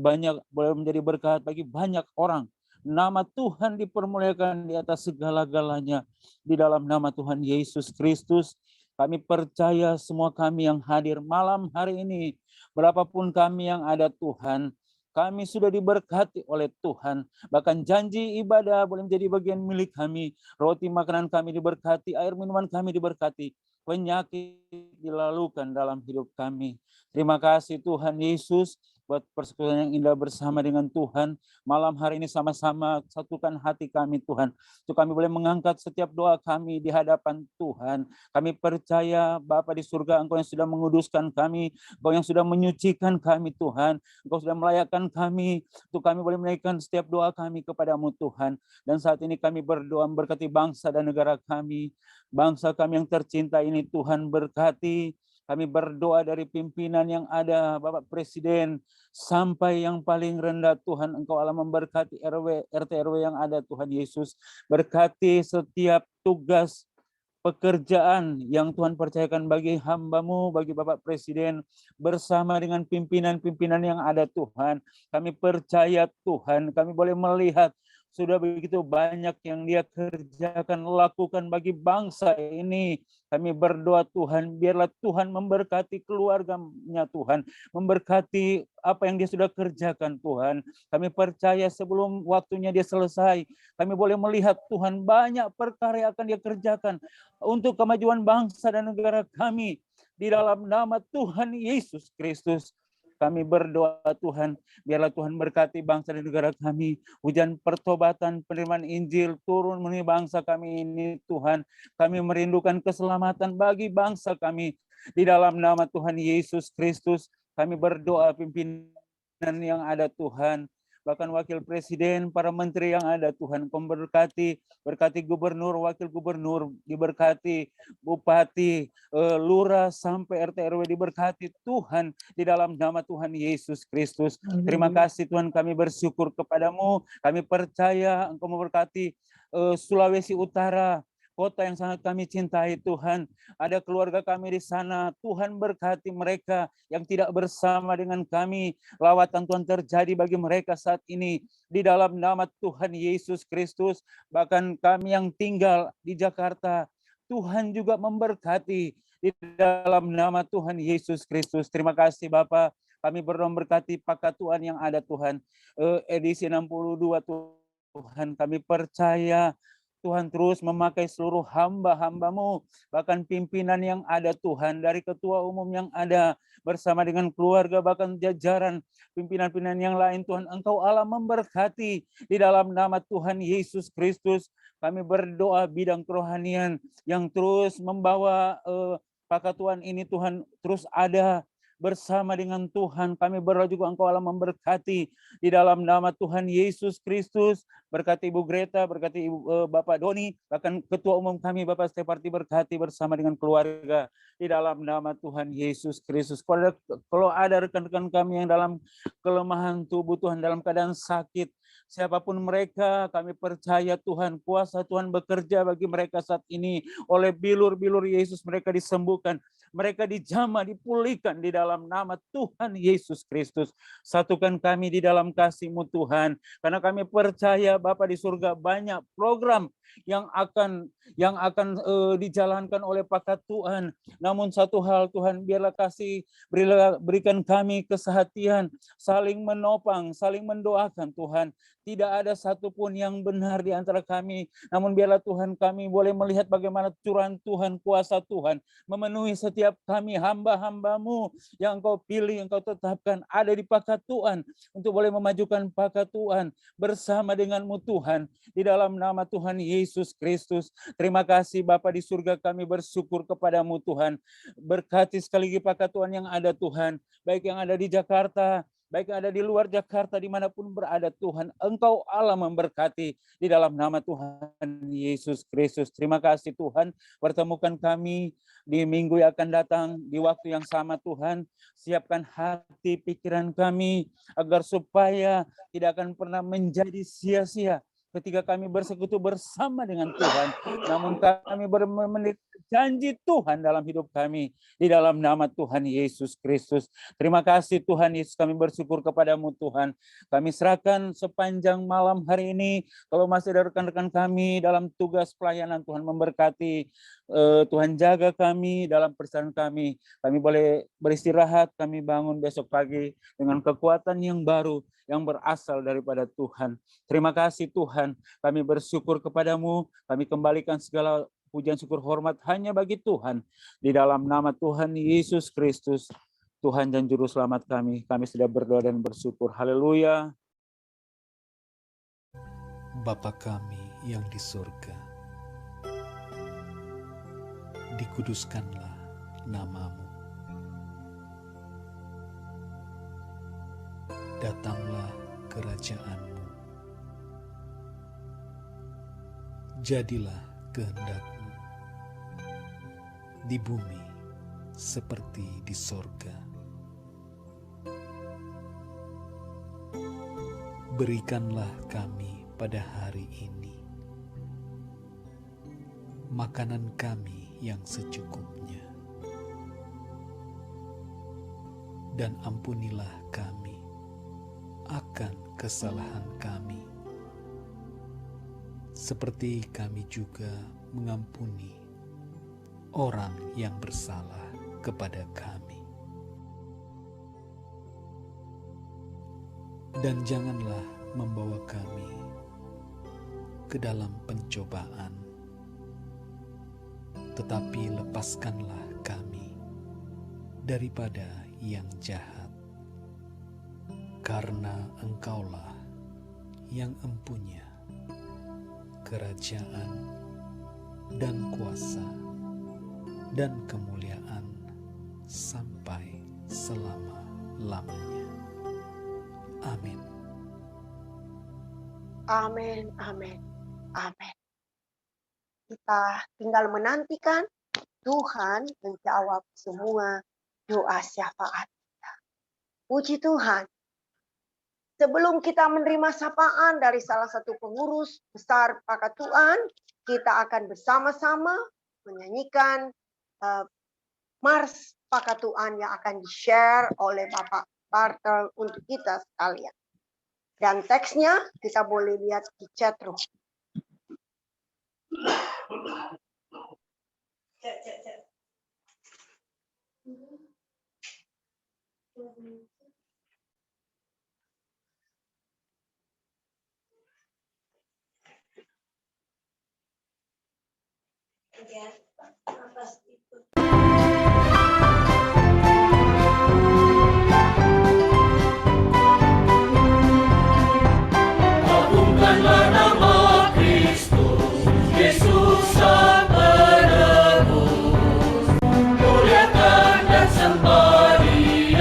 berkat bagi banyak orang. Nama Tuhan dipermuliakan di atas segala-galanya. Di dalam nama Tuhan Yesus Kristus, kami percaya semua kami yang hadir malam hari ini, berapapun kami yang ada Tuhan, kami sudah diberkati oleh Tuhan. Bahkan janji ibadah boleh menjadi bagian milik kami. Roti makanan kami diberkati, air minuman kami diberkati. Penyakit dilalukan dalam hidup kami. Terima kasih Tuhan Yesus buat persekutuan yang indah bersama dengan Tuhan. Malam hari ini sama-sama satukan hati kami Tuhan. Untuk kami boleh mengangkat setiap doa kami di hadapan Tuhan. Kami percaya Bapa di surga, Engkau yang sudah menguduskan kami, Engkau yang sudah menyucikan kami Tuhan. Engkau sudah melayakkan kami, untuk kami boleh menaikkan setiap doa kami kepadamu Tuhan. Dan saat ini kami berdoa berkati bangsa dan negara kami. Bangsa kami yang tercinta ini Tuhan berkati. Kami berdoa dari pimpinan yang ada, Bapak Presiden, sampai yang paling rendah Tuhan, Engkau Allah memberkati RT RW yang ada Tuhan Yesus. Berkati setiap tugas pekerjaan yang Tuhan percayakan bagi hamba-Mu, bagi Bapak Presiden, bersama dengan pimpinan-pimpinan yang ada Tuhan. Kami percaya Tuhan, kami boleh melihat sudah begitu banyak yang dia kerjakan, lakukan bagi bangsa ini. Kami berdoa Tuhan, biarlah Tuhan memberkati keluarganya Tuhan, memberkati apa yang dia sudah kerjakan Tuhan. Kami percaya sebelum waktunya dia selesai, kami boleh melihat Tuhan banyak perkara yang akan dia kerjakan untuk kemajuan bangsa dan negara kami. Di dalam nama Tuhan Yesus Kristus, kami berdoa Tuhan, biarlah Tuhan berkati bangsa dan negara kami. Hujan pertobatan, penerimaan Injil turun memenuhi bangsa kami ini Tuhan. Kami merindukan keselamatan bagi bangsa kami. Di dalam nama Tuhan Yesus Kristus, kami berdoa pimpinan yang ada Tuhan. Bahkan wakil presiden, para menteri yang ada Tuhan, Kau berkati gubernur, wakil gubernur, diberkati bupati, lurah sampai RT RW diberkati Tuhan di dalam nama Tuhan Yesus Kristus. Terima kasih Tuhan, kami bersyukur kepadamu, kami percaya Engkau memberkati Sulawesi Utara, kota yang sangat kami cintai Tuhan. Ada keluarga kami di sana, Tuhan berkati mereka yang tidak bersama dengan kami. Lawatan Tuhan terjadi bagi mereka saat ini. Di dalam nama Tuhan Yesus Kristus, bahkan kami yang tinggal di Jakarta, Tuhan juga memberkati di dalam nama Tuhan Yesus Kristus. Terima kasih Bapak. Kami berdoa berkati Pakatuan yang ada Tuhan. Edisi 62 Tuhan, kami percaya Tuhan terus memakai seluruh hamba-hamba-Mu, bahkan pimpinan yang ada Tuhan, dari ketua umum yang ada, bersama dengan keluarga, bahkan jajaran pimpinan-pimpinan yang lain Tuhan, Engkau Allah memberkati di dalam nama Tuhan Yesus Kristus. Kami berdoa bidang kerohanian yang terus membawa Pakatuan ini Tuhan terus ada bersama dengan Tuhan. Kami berdoa juga Engkau Allah memberkati di dalam nama Tuhan Yesus Kristus. Berkati Ibu Greta, berkati Bapak Doni, bahkan Ketua Umum kami Bapak Steparti, berkati bersama dengan keluarga di dalam nama Tuhan Yesus Kristus. Kalau ada rekan-rekan kami yang dalam kelemahan tubuh Tuhan, dalam keadaan sakit, siapapun mereka, kami percaya Tuhan, kuasa Tuhan bekerja bagi mereka saat ini. Oleh bilur-bilur Yesus mereka disembuhkan, mereka dijamah, dipulihkan di dalam nama Tuhan Yesus Kristus. Satukan kami di dalam kasih-Mu Tuhan, karena kami percaya Bapa di surga banyak program yang akan dijalankan oleh Pakat Tuhan. Namun satu hal Tuhan, biarlah berikan kami kesehatian, saling menopang, saling mendoakan Tuhan. Tidak ada satupun yang benar di antara kami, namun biarlah Tuhan kami boleh melihat bagaimana curahan Tuhan, kuasa Tuhan memenuhi setiap kami hamba-hamba-Mu yang Engkau pilih, yang Engkau tetapkan ada di Pakat Tuhan untuk boleh memajukan Pakat Tuhan bersama dengan-Mu Tuhan di dalam nama Tuhan Yesus Kristus. Terima kasih Bapa di surga, kami bersyukur kepada-Mu Tuhan. Berkati sekali lagi Pakat Tuhan yang ada Tuhan, baik yang ada di Jakarta, baik yang ada di luar Jakarta, dimanapun berada Tuhan, Engkau Allah memberkati di dalam nama Tuhan Yesus Kristus. Terima kasih Tuhan, pertemukan kami di minggu yang akan datang, di waktu yang sama Tuhan. Siapkan hati pikiran kami, agar supaya tidak akan pernah menjadi sia-sia ketika kami bersekutu bersama dengan Tuhan, namun kami memenuhi janji Tuhan dalam hidup kami di dalam nama Tuhan Yesus Kristus. Terima kasih Tuhan Yesus, kami bersyukur kepada-Mu Tuhan. Kami serahkan sepanjang malam hari ini, kalau masih ada rekan-rekan kami dalam tugas pelayanan, Tuhan memberkati, Tuhan jaga kami dalam perjalanan kami. Kami boleh beristirahat, kami bangun besok pagi dengan kekuatan yang baru yang berasal daripada Tuhan. Terima kasih Tuhan, kami bersyukur kepada-Mu, kami kembalikan segala pujian syukur hormat hanya bagi Tuhan. Di dalam nama Tuhan Yesus Kristus, Tuhan dan Juru Selamat kami sudah berdoa dan bersyukur. Haleluya. Bapa kami yang di surga, dikuduskanlah nama-Mu. Datanglah kerajaan-Mu. Jadilah kehendak-Mu di bumi seperti di sorga. Berikanlah kami pada hari ini makanan kami yang secukupnya, dan ampunilah kami akan kesalahan kami, seperti kami juga mengampuni orang yang bersalah kepada kami. Dan janganlah membawa kami ke dalam pencobaan, tetapi lepaskanlah kami daripada yang jahat. Karena Engkaulah yang empunya kerajaan dan kuasa dan kemuliaan sampai selama-lamanya. Amin. Amin, amin, amin. Kita tinggal menantikan Tuhan menjawab semua doa syafaat kita. Puji Tuhan. Sebelum kita menerima sapaan dari salah satu pengurus besar Pakat Tuhan, kita akan bersama-sama menyanyikan Mars Pakat Tuhan yang akan di-share oleh Bapak Bartel untuk kita sekalian. Dan teksnya kita boleh lihat di chat room. Agungkanlah nama Kristus, Yesus Sang Penebus, muliakan dan sembah Dia.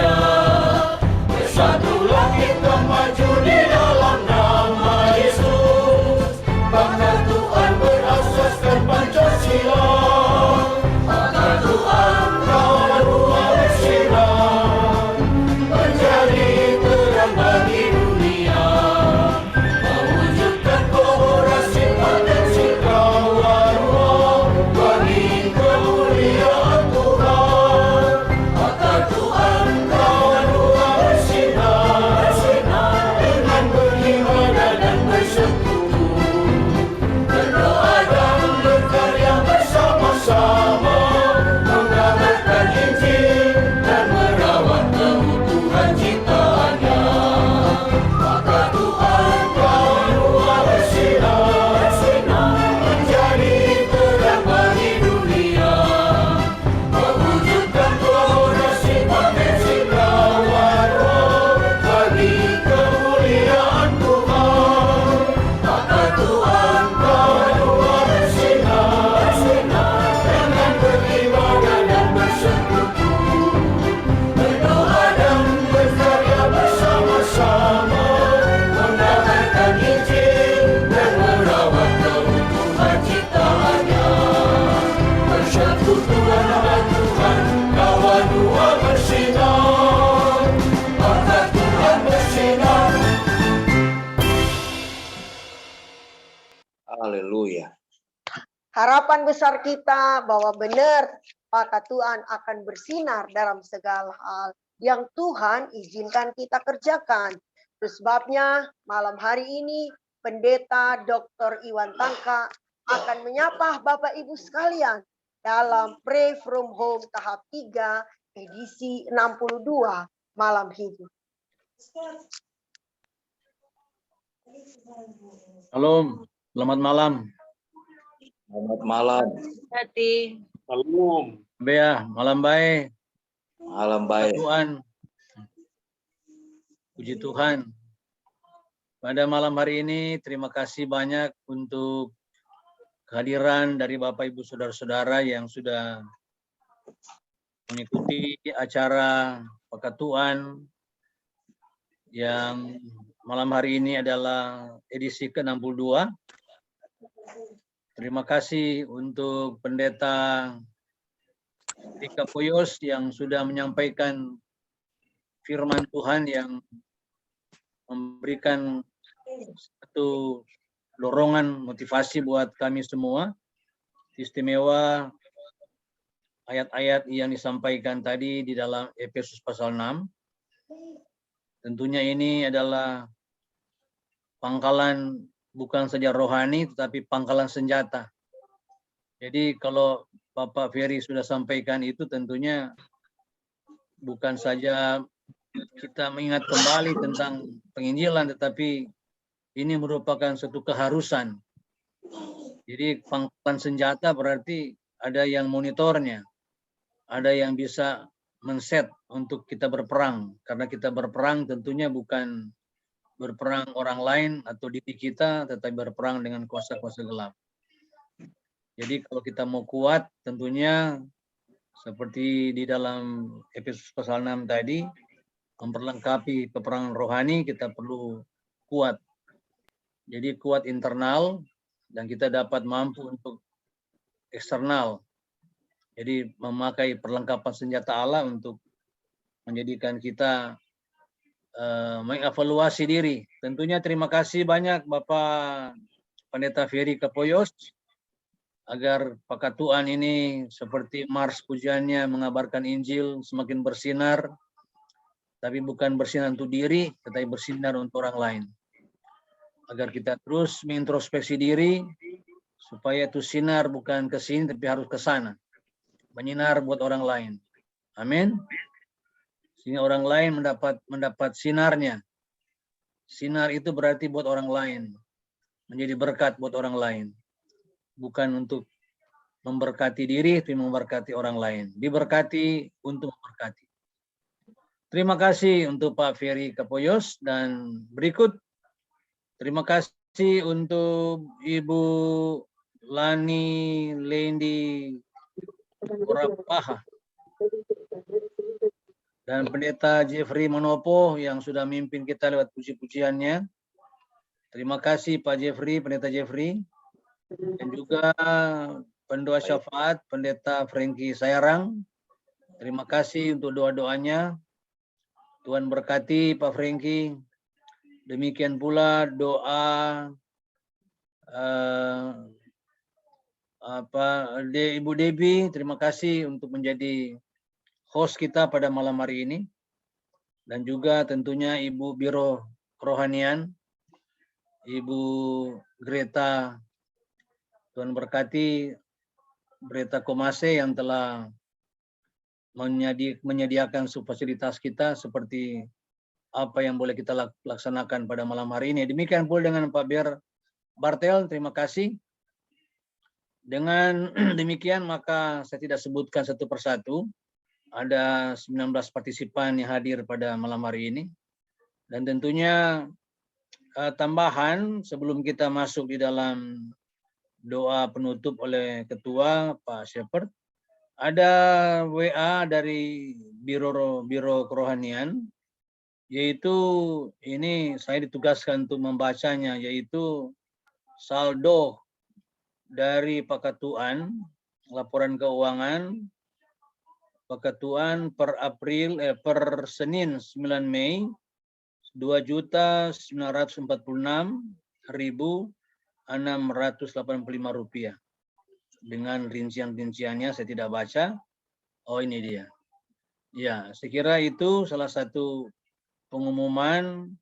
Harapan besar kita bahwa benar Pakatuan akan bersinar dalam segala hal yang Tuhan izinkan kita kerjakan. Itu sebabnya malam hari ini Pendeta Dr. Iwan Tangka akan menyapa Bapak Ibu sekalian dalam Pray From Home tahap 3 edisi 62 malam hidup. Shalom, selamat malam. Selamat malam. Hati. Shalom. Bea, malam baik. Malam baik. Tuhan. Puji Tuhan. Pada malam hari ini terima kasih banyak untuk kehadiran dari Bapak Ibu Saudara-saudara yang sudah mengikuti acara Pakatuan yang malam hari ini adalah edisi ke-62. Terima kasih untuk Pendeta Rika Poyos yang sudah menyampaikan firman Tuhan yang memberikan satu dorongan motivasi buat kami semua. Istimewa ayat-ayat yang disampaikan tadi di dalam Efesus pasal 6. Tentunya ini adalah pangkalan bukan saja rohani tetapi pangkalan senjata. Jadi kalau Bapak Ferry sudah sampaikan itu tentunya bukan saja kita mengingat kembali tentang penginjilan, tetapi ini merupakan suatu keharusan. Jadi pangkalan senjata berarti ada yang monitornya, ada yang bisa men-set untuk kita berperang. Karena kita berperang tentunya bukan berperang orang lain atau diri kita, tetapi berperang dengan kuasa-kuasa gelap. Jadi kalau kita mau kuat, tentunya seperti di dalam Efesus pasal 6 tadi, memperlengkapi peperangan rohani, kita perlu kuat. Jadi kuat internal, dan kita dapat mampu untuk eksternal. Jadi memakai perlengkapan senjata Allah untuk menjadikan kita mengevaluasi diri. Tentunya terima kasih banyak Bapak Pendeta Ferry Kapoyos, agar Pakatuan ini seperti mars pujiannya mengabarkan Injil semakin bersinar, tapi bukan bersinar untuk diri, tetapi bersinar untuk orang lain. Agar kita terus mengintrospeksi diri, supaya itu sinar bukan ke sini, tapi harus ke sana. Menyinar buat orang lain. Amin. Sehingga orang lain mendapat sinarnya. Sinar itu berarti buat orang lain. Menjadi berkat buat orang lain. Bukan untuk memberkati diri, tapi memberkati orang lain. Diberkati untuk memberkati. Terima kasih untuk Pak Ferry Kapoyos, dan berikut terima kasih untuk Ibu Lani Lendi Orapaha dan Pendeta Jeffrey Manopo yang sudah memimpin kita lewat puji-pujiannya. Terima kasih Pak Jeffrey, Pendeta Jeffrey. Dan juga pendoa syafaat Pendeta Frankie Sayarang. Terima kasih untuk doa-doanya. Tuhan berkati Pak Frankie. Demikian pula doa Ibu Debbie. Terima kasih untuk menjadi host kita pada malam hari ini. Dan juga tentunya Ibu Biro Kerohanian, Ibu Greta. Tuhan berkati Greta Komase yang telah menyediakan fasilitas kita seperti apa yang boleh kita laksanakan pada malam hari ini. Demikian pula dengan Pak Ber Bartel, terima kasih. Dengan demikian maka saya tidak sebutkan satu persatu. Ada 19 partisipan yang hadir pada malam hari ini. Dan tentunya tambahan sebelum kita masuk di dalam doa penutup oleh Ketua Pak Shepherd, ada WA dari Biro Kerohanian, yaitu ini saya ditugaskan untuk membacanya, yaitu saldo dari Pakatuan, laporan keuangan Pakatuan per Senin 9 Mei 2.946.685 rupiah. dengan rincian-rinciannya saya tidak baca. Oh, ini dia. Ya, saya kira itu salah satu pengumuman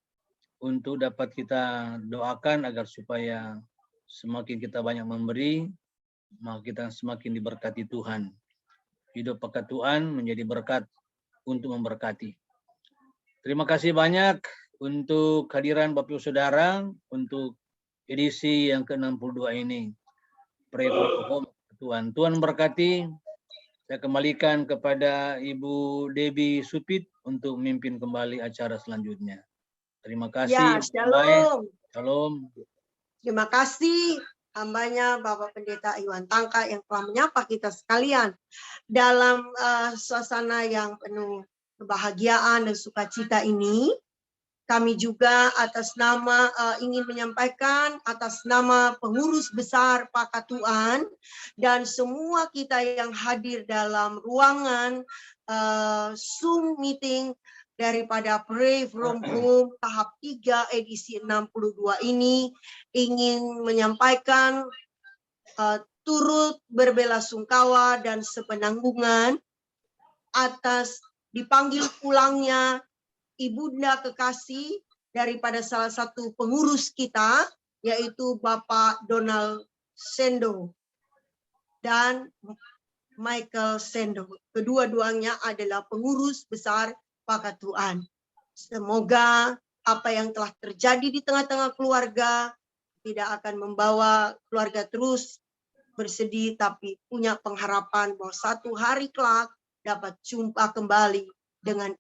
untuk dapat kita doakan agar supaya semakin kita banyak memberi, maka kita semakin diberkati Tuhan. Hidup Pakatuan menjadi berkat untuk memberkati. Terima kasih banyak untuk kehadiran Bapak Ibu Saudara untuk edisi yang ke-62 ini. Pray for Home Tuhan. Tuhan memberkati. Saya kembalikan kepada Ibu Debbie Supit untuk memimpin kembali acara selanjutnya. Terima kasih. Ya, shalom. Shalom. Terima kasih hambanya Bapak Pendeta Iwan Tangka yang telah menyapa kita sekalian dalam suasana yang penuh kebahagiaan dan sukacita ini. Kami juga atas nama ingin menyampaikan atas nama pengurus besar Pakatuan dan semua kita yang hadir dalam ruangan Zoom meeting daripada Pray From Home tahap 3 edisi 62 ini ingin menyampaikan turut berbelasungkawa dan sepenanggungan atas dipanggil pulangnya Ibunda kekasih daripada salah satu pengurus kita, yaitu Bapak Donald Sendo dan Michael Sendo. Kedua-duanya adalah pengurus besar Pakatuan. Semoga apa yang telah terjadi di tengah-tengah keluarga tidak akan membawa keluarga terus bersedih, tapi punya pengharapan bahwa satu hari kelak dapat jumpa kembali dengan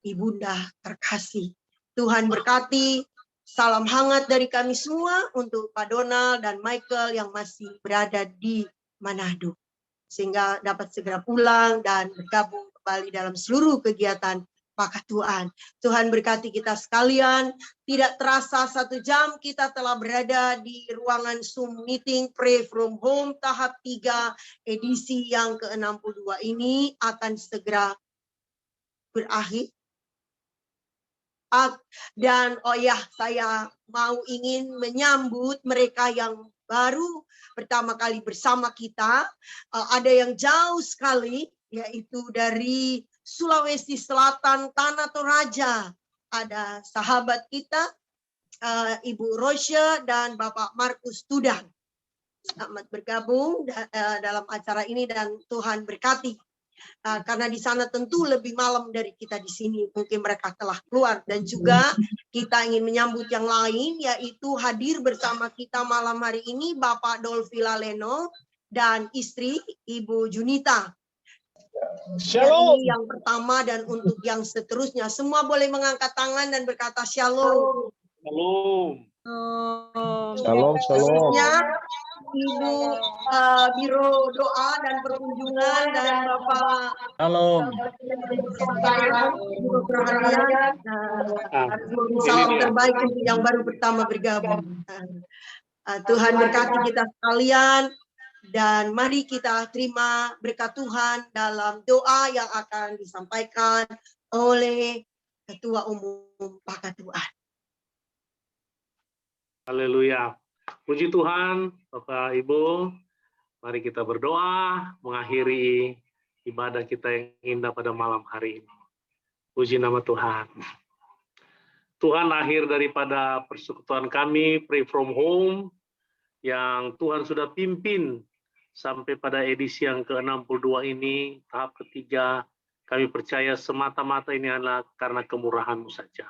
Ibunda terkasih. Tuhan berkati. Salam hangat dari kami semua untuk Pak Donald dan Michael yang masih berada di Manado. Sehingga dapat segera pulang dan bergabung kembali dalam seluruh kegiatan Pakatuan. Tuhan berkati kita sekalian. Tidak terasa 1 jam kita telah berada di ruangan Zoom meeting Pray From Home tahap 3 edisi yang ke-62 ini akan segera berakhir. Dan oh ya, saya mau ingin menyambut mereka yang baru pertama kali bersama kita. Ada yang jauh sekali, yaitu dari Sulawesi Selatan, Tanah Toraja. Ada sahabat kita, Ibu Rosya dan Bapak Markus Tudang. Selamat bergabung dalam acara ini dan Tuhan berkati. Karena di sana tentu lebih malam dari kita di sini, mungkin mereka telah keluar. Dan juga kita ingin menyambut yang lain, yaitu hadir bersama kita malam hari ini Bapak Dolfi Laleno dan istri Ibu Junita. Shalom. Ini yang pertama dan untuk yang seterusnya semua boleh mengangkat tangan dan berkata shalom. Shalom. Shalom, seterusnya Ibu Biro Doa dan Perkunjungan dan Bapak Shalom. Salam terbaik untuk yang baru pertama bergabung. Tuhan berkati kita sekalian dan mari kita terima berkat Tuhan dalam doa yang akan disampaikan oleh Ketua Umum Pakatuan. Haleluya. Puji Tuhan, Bapak Ibu. Mari kita berdoa mengakhiri ibadah kita yang indah pada malam hari ini. Puji nama Tuhan. Tuhan, akhir daripada persekutuan kami, Pray From Home, yang Tuhan sudah pimpin sampai pada edisi yang ke-62 ini, tahap ketiga, kami percaya semata-mata ini adalah karena kemurahan-Mu saja.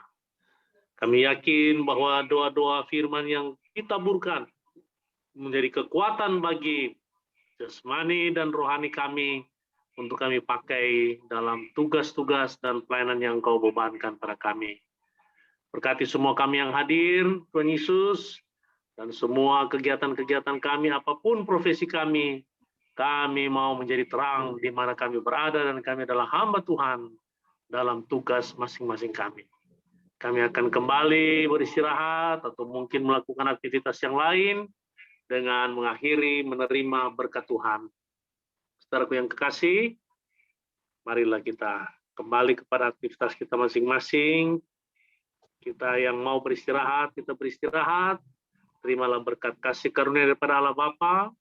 Kami yakin bahwa doa-doa firman yang ditaburkan menjadi kekuatan bagi jasmani dan rohani kami untuk kami pakai dalam tugas-tugas dan pelayanan yang Kau bebankan pada kami. Berkati semua kami yang hadir, Tuhan Yesus, dan semua kegiatan-kegiatan kami, apapun profesi kami mau menjadi terang di mana kami berada dan kami adalah hamba Tuhan dalam tugas masing-masing kami. Kami akan kembali beristirahat atau mungkin melakukan aktivitas yang lain dengan mengakhiri menerima berkat Tuhan. Saudaraku yang kekasih, marilah kita kembali kepada aktivitas kita masing-masing. Kita yang mau beristirahat, kita beristirahat. Terimalah berkat kasih karunia daripada Allah Bapa,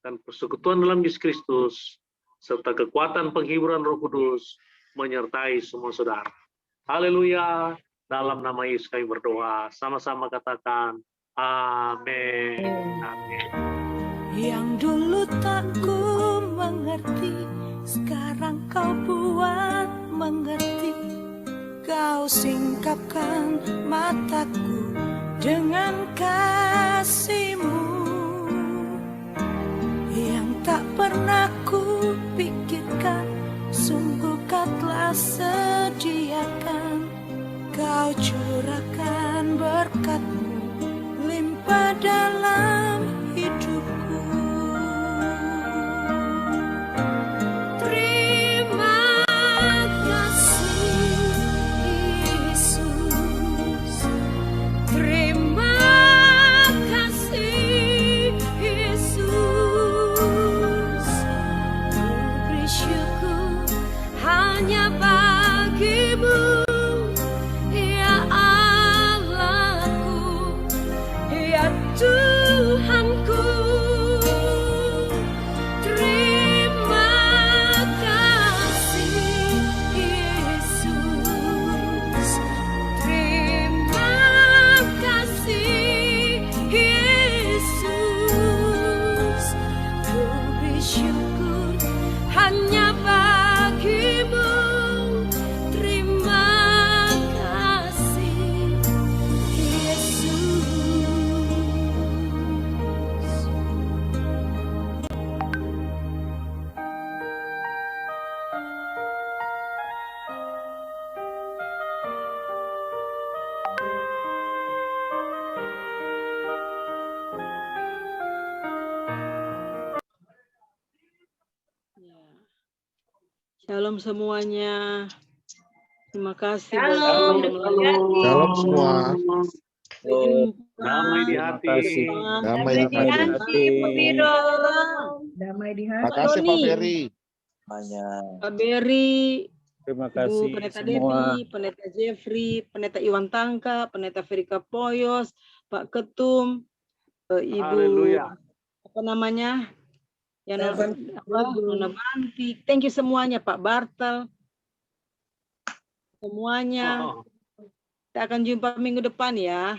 dan persekutuan dalam Yesus Kristus, serta kekuatan penghiburan Roh Kudus menyertai semua saudara. Haleluya. Dalam nama Yesus kami berdoa. Sama-sama katakan, amin. Amin. Yang dulu tak ku mengerti, sekarang kau buat mengerti. Kau singkapkan mataku dengan kasih-Mu yang tak pernah ku pikirkan, sungguh Kau telah sediakan. Kau curahkan berkat-Mu limpah dalam hidupku. Terima kasih Yesus, terima kasih Yesus. Ku bersyukur hanya bagi-Mu, ya Allahku, ya Tuhanku. Terima kasih Yesus, terima kasih Yesus. Ku bersyukur hanya bagi-Mu. Terima kasih Yesus. Shalom semuanya. Terima kasih. Shalom. Shalom semua. Damai di Terima hati. kasih. Damai di hati. Damai di Terima hati. kasih Pak Ferry. Pak Beri, Terima Ibu kasih Pendeta semua. Devi, Pendeta Jeffrey, Pendeta Iwan Tangka, Pendeta Ferika Poyos, Pak Ketum, Ibu Haleluya. apa namanya? Yang Bagus. Nona Banti. Thank you semuanya, Pak Bartel. Semuanya. Oh, Kita akan jumpa minggu depan ya.